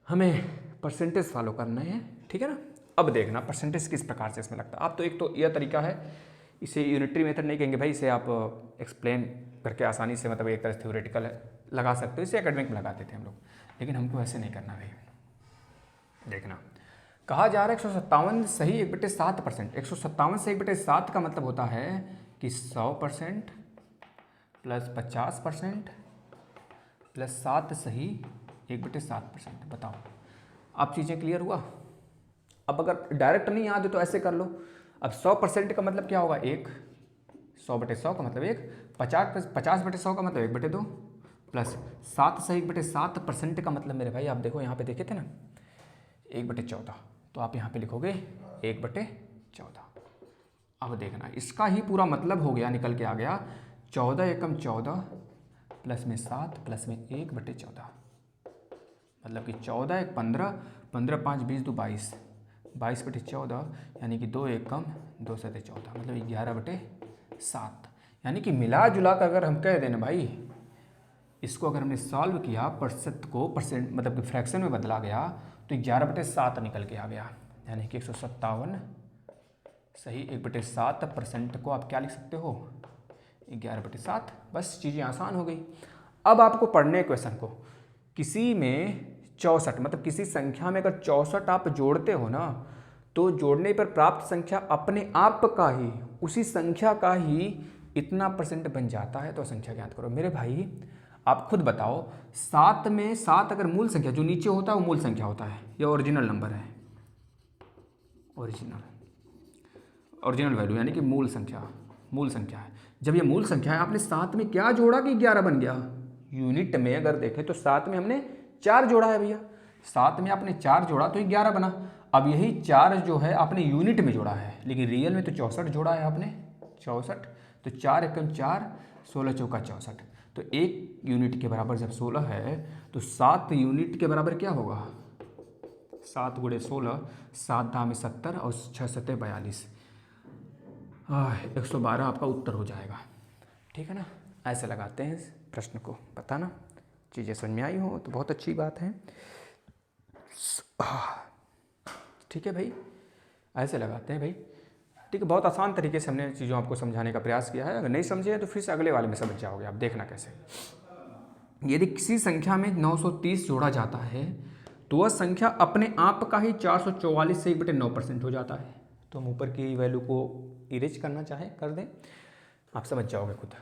हमें परसेंटेज फॉलो करना है, ठीक है ना। अब देखना परसेंटेज किस प्रकार से इसमें लगता है। आप तो एक तो यह तरीका है, इसे यूनिटरी मेथड नहीं कहेंगे भाई, इसे आप एक्सप्लेन करके आसानी से मतलब एक तरह से थ्योरेटिकल लगा सकते हो, इसे एकेडमिक में लगाते थे हम लोग, लेकिन हमको ऐसे नहीं करना भाई। देखना कहा जा रहा है 157 सही 1/7%। 157 से 1/7 का मतलब होता है कि 100% प्लस 50% प्लस 7 सही 1/7%। बताओ अब चीज़ें क्लियर हुआ। अब अगर डायरेक्ट नहीं याद है तो ऐसे कर लो। अब 100% का मतलब क्या होगा 1, 100/100 का मतलब 1, 50/100 का मतलब 1/2 प्लस 7 सही 1/7% का मतलब मेरे भाई आप देखो यहाँ पे देखे थे ना 1/14, तो आप यहाँ पे लिखोगे 1/14। अब देखना इसका ही पूरा मतलब हो गया, निकल के आ गया 14 एकम 14 प्लस में 7 प्लस में 1/14, मतलब कि 14 एक 15, 15 5 20 2 22, 22/14 यानी कि 2 एकम 2 7 14, मतलब 11/7। यानी कि मिला जुला कर अगर हम कह दें ना भाई, इसको अगर हमने सॉल्व किया प्रतिशत को परसेंट मतलब कि फ्रैक्शन में बदला गया तो 11/7 निकल के आ गया। यानी कि 157 सही 1/7% को आप क्या लिख सकते हो 11/7। बस चीज़ें आसान हो गई। अब आपको पढ़ने क्वेश्चन को, किसी में 64 मतलब किसी संख्या में अगर 64 आप जोड़ते हो ना, तो जोड़ने पर प्राप्त संख्या अपने आप का ही उसी संख्या का ही इतना % बन जाता है। तो संख्या ज्ञात करो। मेरे भाई आप खुद बताओ, 7 में 7 अगर मूल संख्या जो नीचे होता है वो मूल संख्या होता है या ओरिजिनल नंबर है, ओरिजिनल वैल्यू यानी कि मूल संख्या है। जब ये मूल संख्या है आपने 7 में क्या जोड़ा कि 11 बन गया। यूनिट में अगर देखें तो 7 में हमने 4 जोड़ा है भैया, 7 में आपने 4 जोड़ा तो 11 बना। अब यही 4 जो है आपने यूनिट में जोड़ा है, लेकिन रियल में तो 64 जोड़ा है आपने 64। तो 4 एकम 4 16 चौका 64, तो 1 यूनिट के बराबर जब 16 है तो 7 यूनिट के बराबर क्या होगा 7 × 16, 7 दाम 70 और 6 7 42, 112 आपका उत्तर हो जाएगा। ठीक है ना। ऐसे लगाते हैं प्रश्न को, बताना चीज़ें समझ में आई हो तो बहुत अच्छी बात है। ठीक है भाई, ऐसे लगाते हैं भाई। ठीक है, बहुत आसान तरीके से हमने चीज़ों आपको समझाने का प्रयास किया है। अगर नहीं समझे तो फिर से अगले वाले में समझ जाओगे आप, देखना कैसे। यदि किसी संख्या में 930 जोड़ा जाता है तो वह संख्या अपने आप का ही 444 से 1/9% हो जाता है। तो हम ऊपर की वैल्यू को इरेज करना चाहें कर दें, आप समझ जाओगे खुद।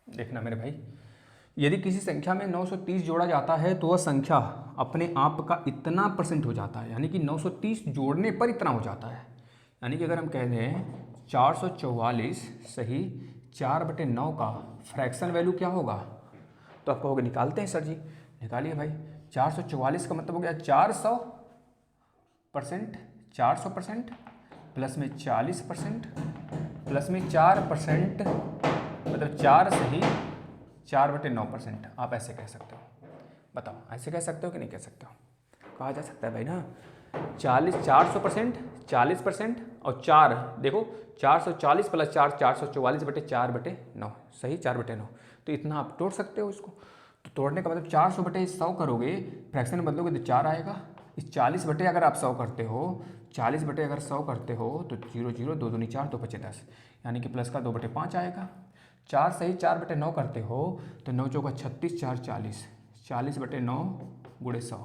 देखना मेरे भाई, यदि किसी संख्या में 930 जोड़ा जाता है तो वह संख्या अपने आप का इतना % हो जाता है, यानी कि 930 जोड़ने पर इतना हो जाता है। यानी कि अगर हम कह दें 444 सही 4/9 का फ्रैक्शन वैल्यू क्या होगा, तो आप कहोगे निकालते हैं सर जी। निकालिए भाई, 444 का मतलब हो गया 400%, 400% प्लस में 40% प्लस में 4%, मतलब 4 सही 4/9%। आप ऐसे कह सकते हो। बताओ ऐसे कह सकते हो कि नहीं कह सकते हो। कहा जा सकता है भाई ना। 400%, 40% और 4 देखो 440 प्लस 4 444/4/9 सही 4/9। तो इतना आप तोड़ सकते हो इसको। तो तोड़ने का मतलब 400/100 करोगे, फ्रैक्शन में बदलोगे तो 4 आएगा। इस 40 बटे अगर आप 100 करते हो, 40 बटे अगर 100 करते हो तो 0 0 2 दूनी 4 2 5 10, यानी कि प्लस का 2/5 आएगा। 4 सही 4/9 करते हो तो 9 चौका 36 4 40, 40/9 × 100,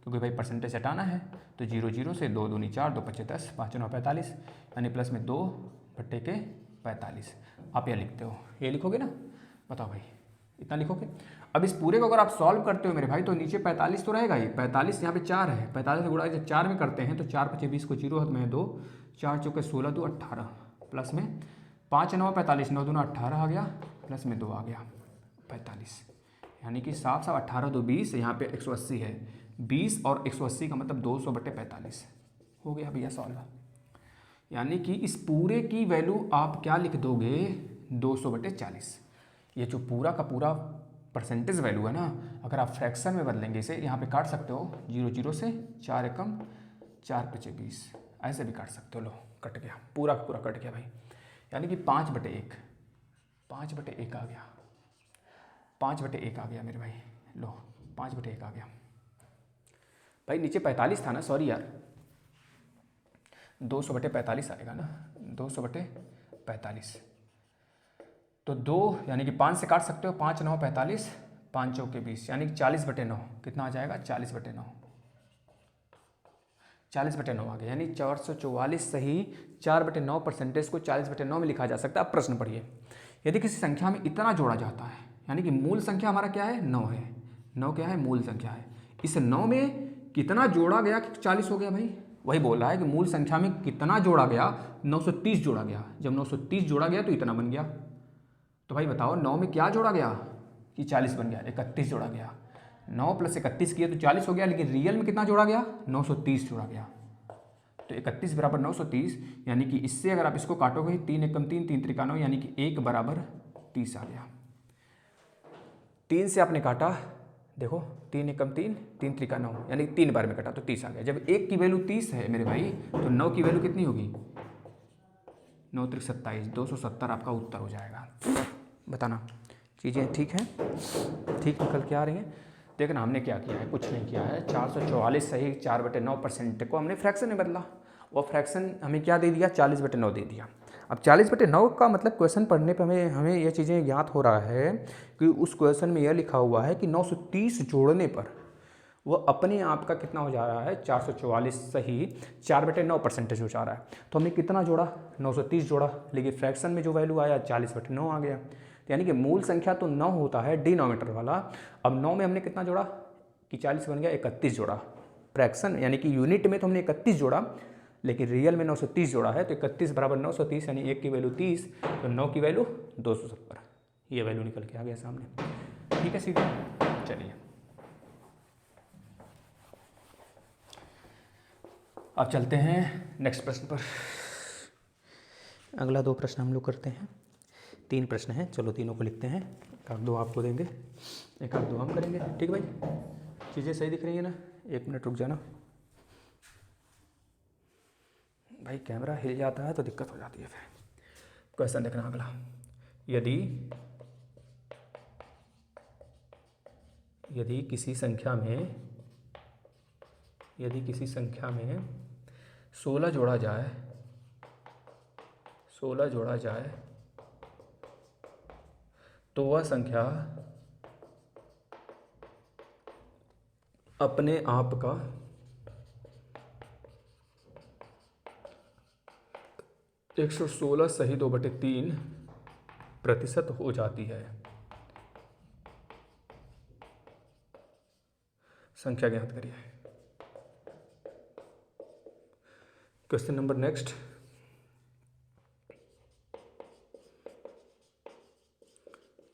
क्योंकि भाई परसेंटेज हटाना है। तो 0 0 से 2 दूनी 4 2 5 10 5 9 45, यानी प्लस में 2/45। आप यह लिखते हो, ये लिखोगे ना। बताओ भाई इतना लिखोगे। अब इस पूरे को अगर आप सॉल्व करते हो मेरे भाई तो नीचे 45 तो रहेगा ही। 45 यहाँ पे 4 है, 45 से गुणा जब 4 में करते हैं तो 4 5 20 को 0 हाथ में 2, 4 चौके 16 2 18, प्लस में 5 9 45, 9 दूना 18 आ गया, प्लस में 2 आ गया 45, यानी कि 7 7 18 2 20, यहाँ पे 180 है, 20 और 180 का मतलब 200/45 हो गया भैया सॉल्व। यानी कि इस पूरे की वैल्यू आप क्या लिख दोगे, 200/40। ये जो पूरा का पूरा परसेंटेज वैल्यू है ना, अगर आप फ्रैक्शन में बदलेंगे इसे, यहाँ पे काट सकते हो 0 0 से, 4 एकम 4 पचे 20, ऐसे भी काट सकते हो। लो कट गया, पूरा का पूरा कट गया भाई। यानी कि 5/1, 5/1 आ गया, 5/1 आ गया मेरे भाई। लो 5/1 आ गया भाई। नीचे 45 था ना, सॉरी यार, 200/45 आएगा ना, 200/45। तो 2 यानी कि 5 से काट सकते हो, 5 9 45, 5 चौके 20, यानी कि 40/9 कितना आ जाएगा, 40/9, 40/9 आ गया। यानी 444 सही 4/9 परसेंटेज को 40/9 में लिखा जा सकता है। अब प्रश्न पढ़िए, यदि किसी संख्या में इतना जोड़ा जाता है, यानी कि मूल संख्या हमारा क्या है, 9 है, 9 क्या है, मूल संख्या है, इस 9 में कितना जोड़ा गया कि 40 हो गया भाई। वही बोल रहा है कि मूल संख्या में कितना जोड़ा गया, 930 जोड़ा गया। जब 930 जोड़ा गया तो इतना बन गया। तो भाई बताओ 9 में क्या जोड़ा गया कि 40 बन गया, 31 जोड़ा गया। 9 + 31 किया तो 40 हो गया, लेकिन रियल में कितना जोड़ा गया, 930 जोड़ा गया। तो 31 = 930, यानी कि इससे अगर आप इसको काटोगे 3 एकम 3 3 त्रिका 9, यानी कि 1 = 30 आ गया। 3 से आपने काटा, देखो 3 एकम 3 3 त्रिका 9, यानी 3 बार में कटा तो 30 आ गया। जब 1 की वैल्यू 30 है मेरे भाई, तो 9 की वैल्यू कितनी होगी, 9 3 27, 270 आपका उत्तर हो जाएगा। बताना चीज़ें ठीक हैं, ठीक निकल के आ रही हैं। देखना हमने क्या किया है, कुछ नहीं किया है। 444 सही 4/9 परसेंट को हमने फ्रैक्शन में बदला, और फ्रैक्शन हमें क्या दे दिया, 40/9 दे दिया। अब 40/9 का मतलब क्वेश्चन पढ़ने पर हमें ये चीज़ें याद हो रहा है कि उस क्वेश्चन में यह लिखा हुआ है कि 930 जोड़ने पर वो अपने आप का कितना हो जा रहा है, 444 सही 4/9 परसेंटेज हो जा रहा है। तो हमने कितना जोड़ा, 930 जोड़ा, लेकिन फ्रैक्शन में जो वैल्यू आया 40/9 आ गया। तो यानी कि मूल संख्या तो 9 होता है, डिनोमिनेटर वाला। अब 9 में हमने कितना जोड़ा कि 40 बन गया, 31 जोड़ा। फ्रैक्शन यानी कि यूनिट में तो हमने 31 जोड़ा, लेकिन रियल में 930 जोड़ा है। तो 31 = 930, यानी 1 की वैल्यू 30, तो 9 की वैल्यू 270, ये वैल्यू निकल के आ गया सामने। ठीक है सीधे, चलिए अब चलते हैं नेक्स्ट प्रश्न पर। अगला 2 प्रश्न हम लोग करते हैं, 3 प्रश्न हैं, चलो तीनों को लिखते हैं। एक आध दो आपको देंगे, एक आध दो हम करेंगे। ठीक भाई, चीज़ें सही दिख रही है ना, 1 मिनट रुक जाना भाई, कैमरा हिल जाता है तो दिक्कत हो जाती है फिर। क्वेश्चन देखना अगला, यदि किसी संख्या में 16 जोड़ा जाए, 16 जोड़ा जाए तो वह संख्या अपने आप का 116 सही 2/3 प्रतिशत हो जाती है। संख्या ज्ञात करिए। क्वेश्चन नंबर नेक्स्ट,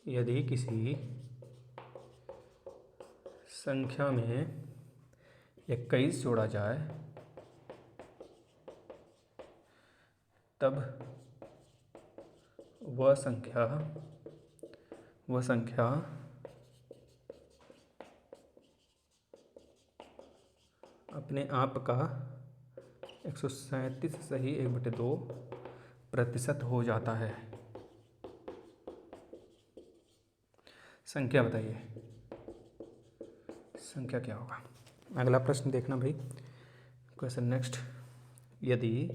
यदि किसी संख्या में 21 जोड़ा जाए तब वह संख्या अपने आप का 137 सही 1/2 प्रतिशत हो जाता है। संख्या बताइए, संख्या क्या होगा। अगला प्रश्न देखना भाई, क्वेश्चन नेक्स्ट, यदि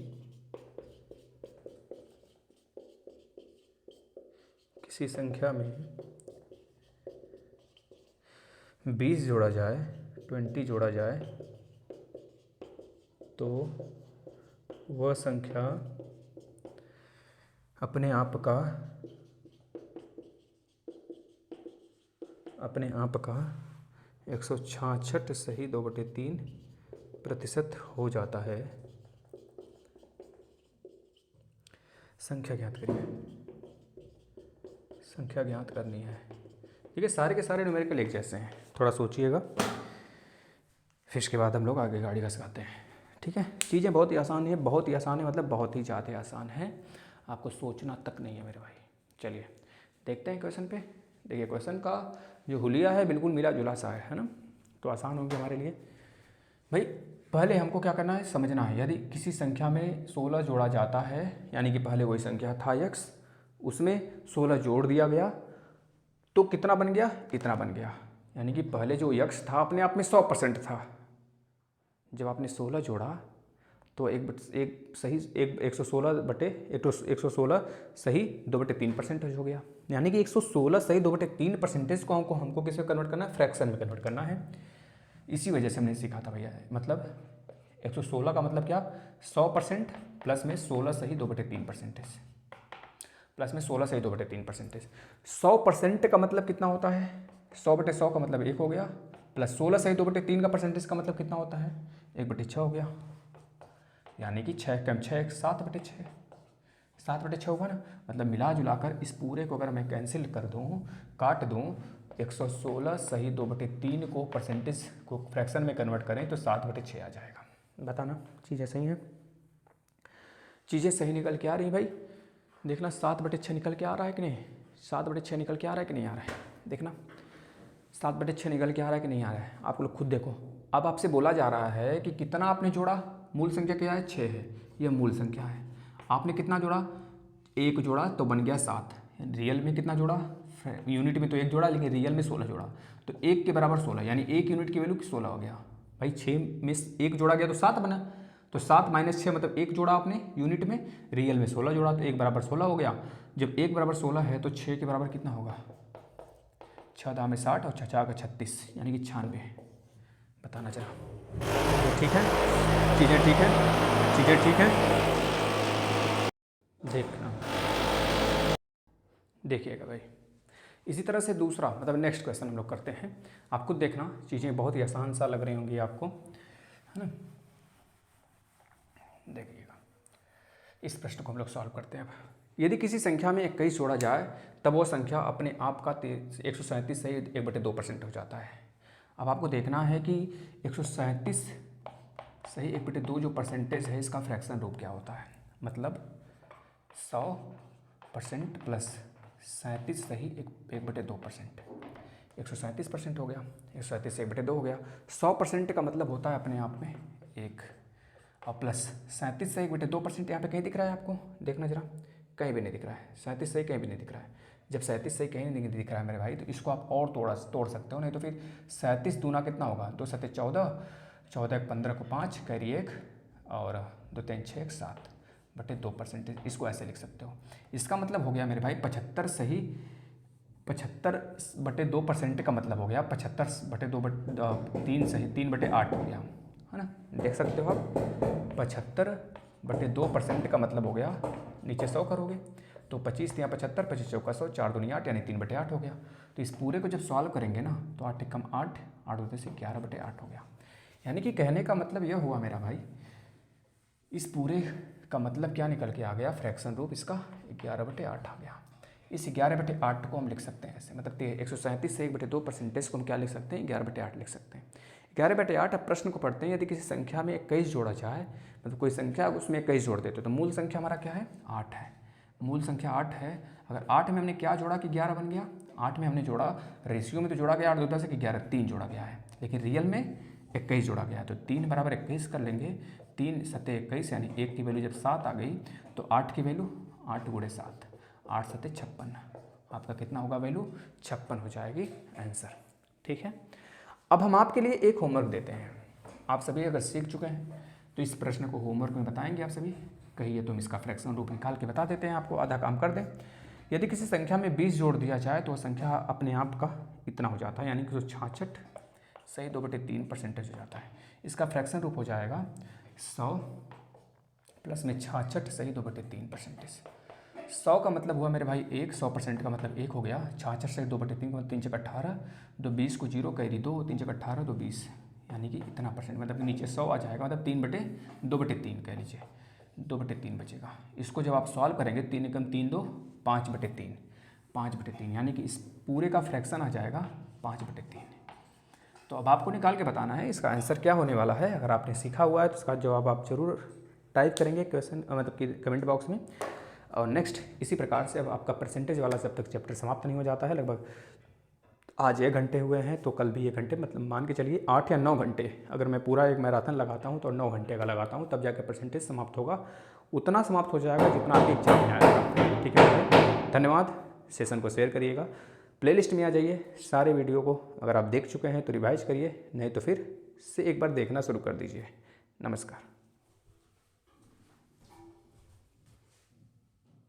किसी संख्या में 20 जोड़ा जाए, 20 जोड़ा जाए तो वह संख्या अपने आप का 166 सही 2/3 प्रतिशत हो जाता है। संख्या ज्ञात करिए, संख्या ज्ञात करनी है। ठीक है, सारे के सारे न्यूमेरिकल एक जैसे हैं, थोड़ा सोचिएगा, फिर इसके बाद हम लोग आगे गाड़ी का सिखाते हैं। ठीक है, चीज़ें बहुत ही आसान है, बहुत ही आसान है, मतलब बहुत ही ज़्यादा आसान है, आपको सोचना तक नहीं है मेरे भाई। चलिए देखते हैं क्वेश्चन पे। देखिए क्वेश्चन का जो हुलिया है बिल्कुल मिला जुला सा है ना, तो आसान होगी हमारे लिए। भाई पहले हमको क्या करना है, समझना है, यदि किसी संख्या में 16 जोड़ा जाता है, यानी कि पहले वही संख्या था x, उसमें 16 जोड़ दिया गया तो कितना बन गया, इतना बन गया। यानी कि पहले जो x था अपने आप में 100% था, जब आपने 16 जोड़ा तो एक सही 116 सही 2/3% हो गया। यानी कि 116 सही 2/3% को हमको किस में कन्वर्ट करना है, फ्रैक्शन में कन्वर्ट करना है। इसी वजह से हमने सीखा था भैया, मतलब 116 का मतलब क्या, 100% प्लस में 16 सही 2/3%, प्लस में 16 सही 2/3%। 100% का मतलब कितना होता है, 100/100 का मतलब 1 हो गया, प्लस 16 सही 2/3 का परसेंटेज का मतलब कितना होता है, 1/6 हो गया। यानी कि 6 कम 6 7/6, 7/6 होगा ना। मतलब मिला जुलाकर इस पूरे को अगर मैं कैंसिल कर दूँ, काट दूँ, 116 सही 2/3 को परसेंटेज को फ्रैक्शन में कन्वर्ट करें तो 7/6 आ जाएगा। बताना चीज़ें सही हैं, चीज़ें सही निकल के आ रही भाई। देखना 7/6 निकल के आ रहा है कि नहीं, 7/6 निकल के आ रहा है कि नहीं आ रहा है, देखना 7/6 निकल के आ रहा है कि नहीं आ रहा है, आप लोग खुद देखो। अब आपसे बोला जा रहा है कि कितना आपने जोड़ा, मूल संख्या क्या है, 6 है, यह मूल संख्या है। आपने कितना जोड़ा, 1 जोड़ा तो बन गया 7। रियल में कितना जोड़ा, यूनिट में तो 1 जोड़ा, लेकिन रियल में 16 जोड़ा, तो 1 के बराबर 16, यानी 1 यूनिट की वैल्यू 16 हो गया। भाई 6 में 1 जोड़ा गया तो 7 बना, तो 7 - 6 मतलब 1 जोड़ा आपने यूनिट में, रियल में 16 जोड़ा, तो 1 बराबर 16 हो गया। जब 1 बराबर 16 है तो 6 के बराबर कितना होगा, 6 दाम में 60 और 6 का 36, यानी कि 96। बताना जरा, ठीक है, चीज़ें ठीक है, चीज़ें ठीक है, देखना, देखिएगा भाई। इसी तरह से दूसरा मतलब नेक्स्ट क्वेश्चन हम लोग करते हैं, आप खुद देखना, चीज़ें बहुत ही आसान सा लग रही होंगी आपको, है ना। देखिएगा इस प्रश्न को हम लोग सॉल्व करते हैं। अब यदि किसी संख्या में 21 जोड़ा जाए तब वो संख्या अपने आप का 137 सही 1/2% हो जाता है। अब आपको देखना है कि 137 सही 1/2 जो परसेंटेज है इसका फ्रैक्शन रूप क्या होता है, मतलब 100% प्लस 37 सही 1/2%, 137% हो गया, 137 से 1/2 हो गया। 100% का मतलब होता है अपने आप में 1, और प्लस 37 से 1/2% यहाँ पे कहीं दिख रहा है आपको, देखना जरा, कहीं भी नहीं दिख रहा है, 37 सही कहीं भी नहीं दिख रहा है। जब 37 सही कहीं नहीं दिख रहा है मेरे भाई, तो इसको आप और तोड़ सकते हो, नहीं तो फिर 37 दूना कितना होगा, 2 7 14, 14 1 15 को 5 कैरी 1, और 2 3 6 7/2%, इसको ऐसे लिख सकते हो। इसका मतलब हो गया मेरे भाई 75 सही 75/2% का मतलब हो गया 75/2 सही 3/8 हो गया, है ना, देख सकते हो आप। 75/2% का मतलब हो गया, नीचे 100 करोगे तो 25 या 75, 25 चौका 100, 4 दूनी 8 यानी 3/8 हो गया। तो इस पूरे को जब सॉल्व करेंगे ना तो 8 कम 8, 8 2 से 11/8 हो गया। यानी कि कहने का मतलब यह हुआ मेरा भाई, इस पूरे का मतलब क्या निकल के आ गया, फ्रैक्शन रूप इसका 11/8 आ गया। इस 11/8 को हम लिख सकते हैं ऐसे, मतलब 137 से 1/2% को हम क्या लिख सकते हैं, 11/8 लिख सकते हैं। 11/8। अब प्रश्न को पढ़ते हैं, यदि किसी संख्या में 21 जोड़ा जाए, मतलब कोई संख्या उसमें 21 जोड़ देते तो मूल संख्या हमारा क्या है, 8 है, मूल संख्या 8 है। अगर 8 में हमने क्या जोड़ा कि 11 बन गया, 8 में हमने जोड़ा, रेशियो में तो जोड़ा गया 8 2 से कि 11 3 जोड़ा गया है, लेकिन रियल में 21 जोड़ा गया है, तो 3 बराबर 21 कर लेंगे, 3 7 21, यानी 1 की वैल्यू जब 7 आ गई तो 8 की वैल्यू 8 × 7, 8 7 56, आपका कितना होगा वैल्यू, 56 हो जाएगी आंसर। ठीक है, अब हम आपके लिए एक होमवर्क देते हैं। आप सभी अगर सीख चुके हैं तो इस प्रश्न को होमवर्क में बताएंगे आप सभी, कहिए तुम इसका फ्रैक्शन रूप निकाल के बता देते हैं, आपको आधा काम कर दें। यदि किसी संख्या में 20 जोड़ दिया जाए तो वह संख्या अपने आप का इतना हो जाता है, यानी कि 66 सही 2/3% हो जाता है। इसका फ्रैक्शन रूप हो जाएगा 100 प्लस में 66 सही 2/3%। 100 का मतलब हुआ मेरे भाई 1, 100% का मतलब 1 हो गया, 66 से 2/3 का 3 × 18, 2 20 को 0 कैरी 2, 3 × 18 2 20, यानी कि इतना परसेंट, मतलब कि नीचे 100 आ जाएगा, मतलब 3/2/3 कह लीजिए, 2/3 बचेगा। इसको जब आप सॉल्व करेंगे, 3 × 3 2 5/3, 5/3, यानी कि इस पूरे का फ्रैक्शन आ जाएगा 5/3। तो अब आपको निकाल के बताना है इसका आंसर क्या होने वाला है। अगर आपने सीखा हुआ है तो इसका जवाब आप ज़रूर टाइप करेंगे क्वेश्चन मतलब कि कमेंट बॉक्स में। और नेक्स्ट इसी प्रकार से अब आपका परसेंटेज वाला जब तक चैप्टर समाप्त नहीं हो जाता है, लगभग आज 1 घंटे हुए हैं तो कल भी 1 घंटे, मतलब मान के चलिए 8 या 9 घंटे, अगर मैं पूरा एक मैराथन लगाता हूँ तो 9 घंटे का लगाता हूँ, तब जाकर परसेंटेज समाप्त होगा। उतना समाप्त हो जाएगा जितना आपके एग्जाम में आएगा। ठीक है, धन्यवाद। सेशन को शेयर करिएगा, प्लेलिस्ट में आ जाइए, सारे वीडियो को अगर आप देख चुके हैं तो रिवाइज करिए, नहीं तो फिर से एक बार देखना शुरू कर दीजिए। नमस्कार।